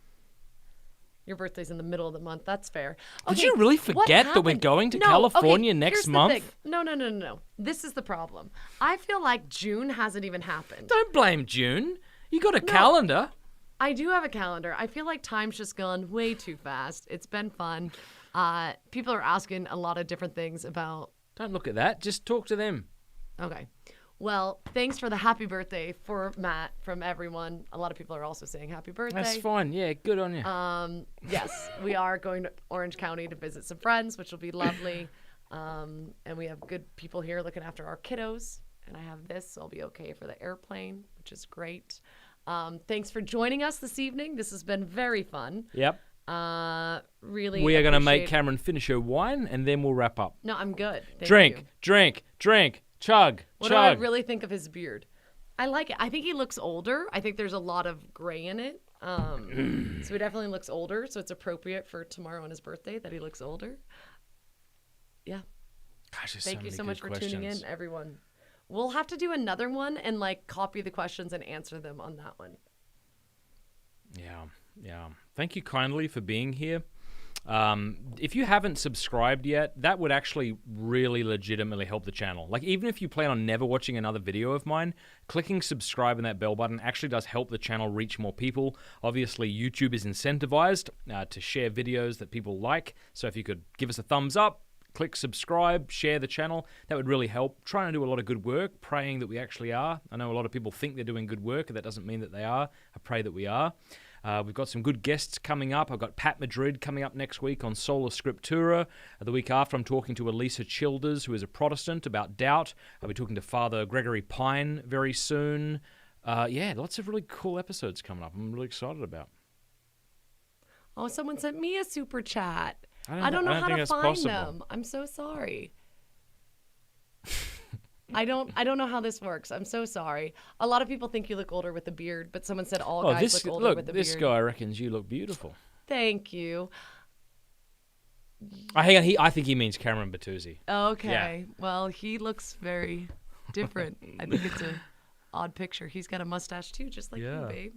Speaker 2: Your birthday's in the middle of the month. That's fair. Okay,
Speaker 1: did you really forget that we're going to California next month?
Speaker 2: No. This is the problem. I feel like June hasn't even happened.
Speaker 1: Don't blame June. You got a calendar.
Speaker 2: I do have a calendar. I feel like time's just gone way too fast. It's been fun. People are asking a lot of different things about...
Speaker 1: Don't look at that. Just talk to them.
Speaker 2: Okay. Well, thanks for the happy birthday for Matt from everyone. A lot of people are also saying happy birthday.
Speaker 1: That's fine. Yeah, good on you.
Speaker 2: Yes, we are going to Orange County to visit some friends, which will be lovely. And we have good people here looking after our kiddos. And I have this, so I'll be okay for the airplane, which is great. Thanks for joining us this evening. This has been very fun.
Speaker 1: Yep.
Speaker 2: Really,
Speaker 1: we are going to make Cameron finish her wine, and then we'll wrap up.
Speaker 2: No, I'm good.
Speaker 1: Drink. Chug.
Speaker 2: What do I really think of his beard? I like it. I think he looks older. I think there's a lot of gray in it. So he definitely looks older. So it's appropriate for tomorrow on his birthday that he looks older. Yeah.
Speaker 1: Gosh,
Speaker 2: Thank you so much for tuning in, everyone. We'll have to do another one and copy the questions and answer them on that one.
Speaker 1: Yeah. Thank you kindly for being here. If you haven't subscribed yet, that would actually really legitimately help the channel. Even if you plan on never watching another video of mine, clicking subscribe and that bell button actually does help the channel reach more people. Obviously, YouTube is incentivized to share videos that people like. So if you could give us a thumbs up, click subscribe, share the channel, that would really help. Trying to do a lot of good work, praying that we actually are. I know a lot of people think they're doing good work, and that doesn't mean that they are. I pray that we are. We've got some good guests coming up. I've got Pat Madrid coming up next week on Sola Scriptura. The week after, I'm talking to Elisa Childers, who is a Protestant, about doubt. I'll be talking to Father Gregory Pine very soon. Lots of really cool episodes coming up. I'm really excited about.
Speaker 2: Oh, someone sent me a super chat. I don't know how to find them. I'm so sorry. I don't know how this works. I'm so sorry. A lot of people think you look older with a beard, but someone said all guys look older with a beard.
Speaker 1: This guy reckons you look beautiful.
Speaker 2: Thank you.
Speaker 1: I think he means Cameron Bertuzzi.
Speaker 2: Okay.
Speaker 1: Yeah.
Speaker 2: Well, he looks very different. I think it's an odd picture. He's got a mustache too, just like you, babe.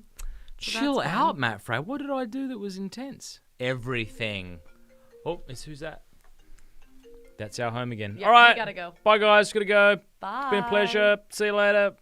Speaker 2: So
Speaker 1: chill out, Matt Fradd. What did I do that was intense? Everything. Oh, who's that? That's our home again.
Speaker 2: Yeah,
Speaker 1: all right.
Speaker 2: We gotta go.
Speaker 1: Bye, guys. Gotta go.
Speaker 2: Bye.
Speaker 1: It's been a pleasure. See you later.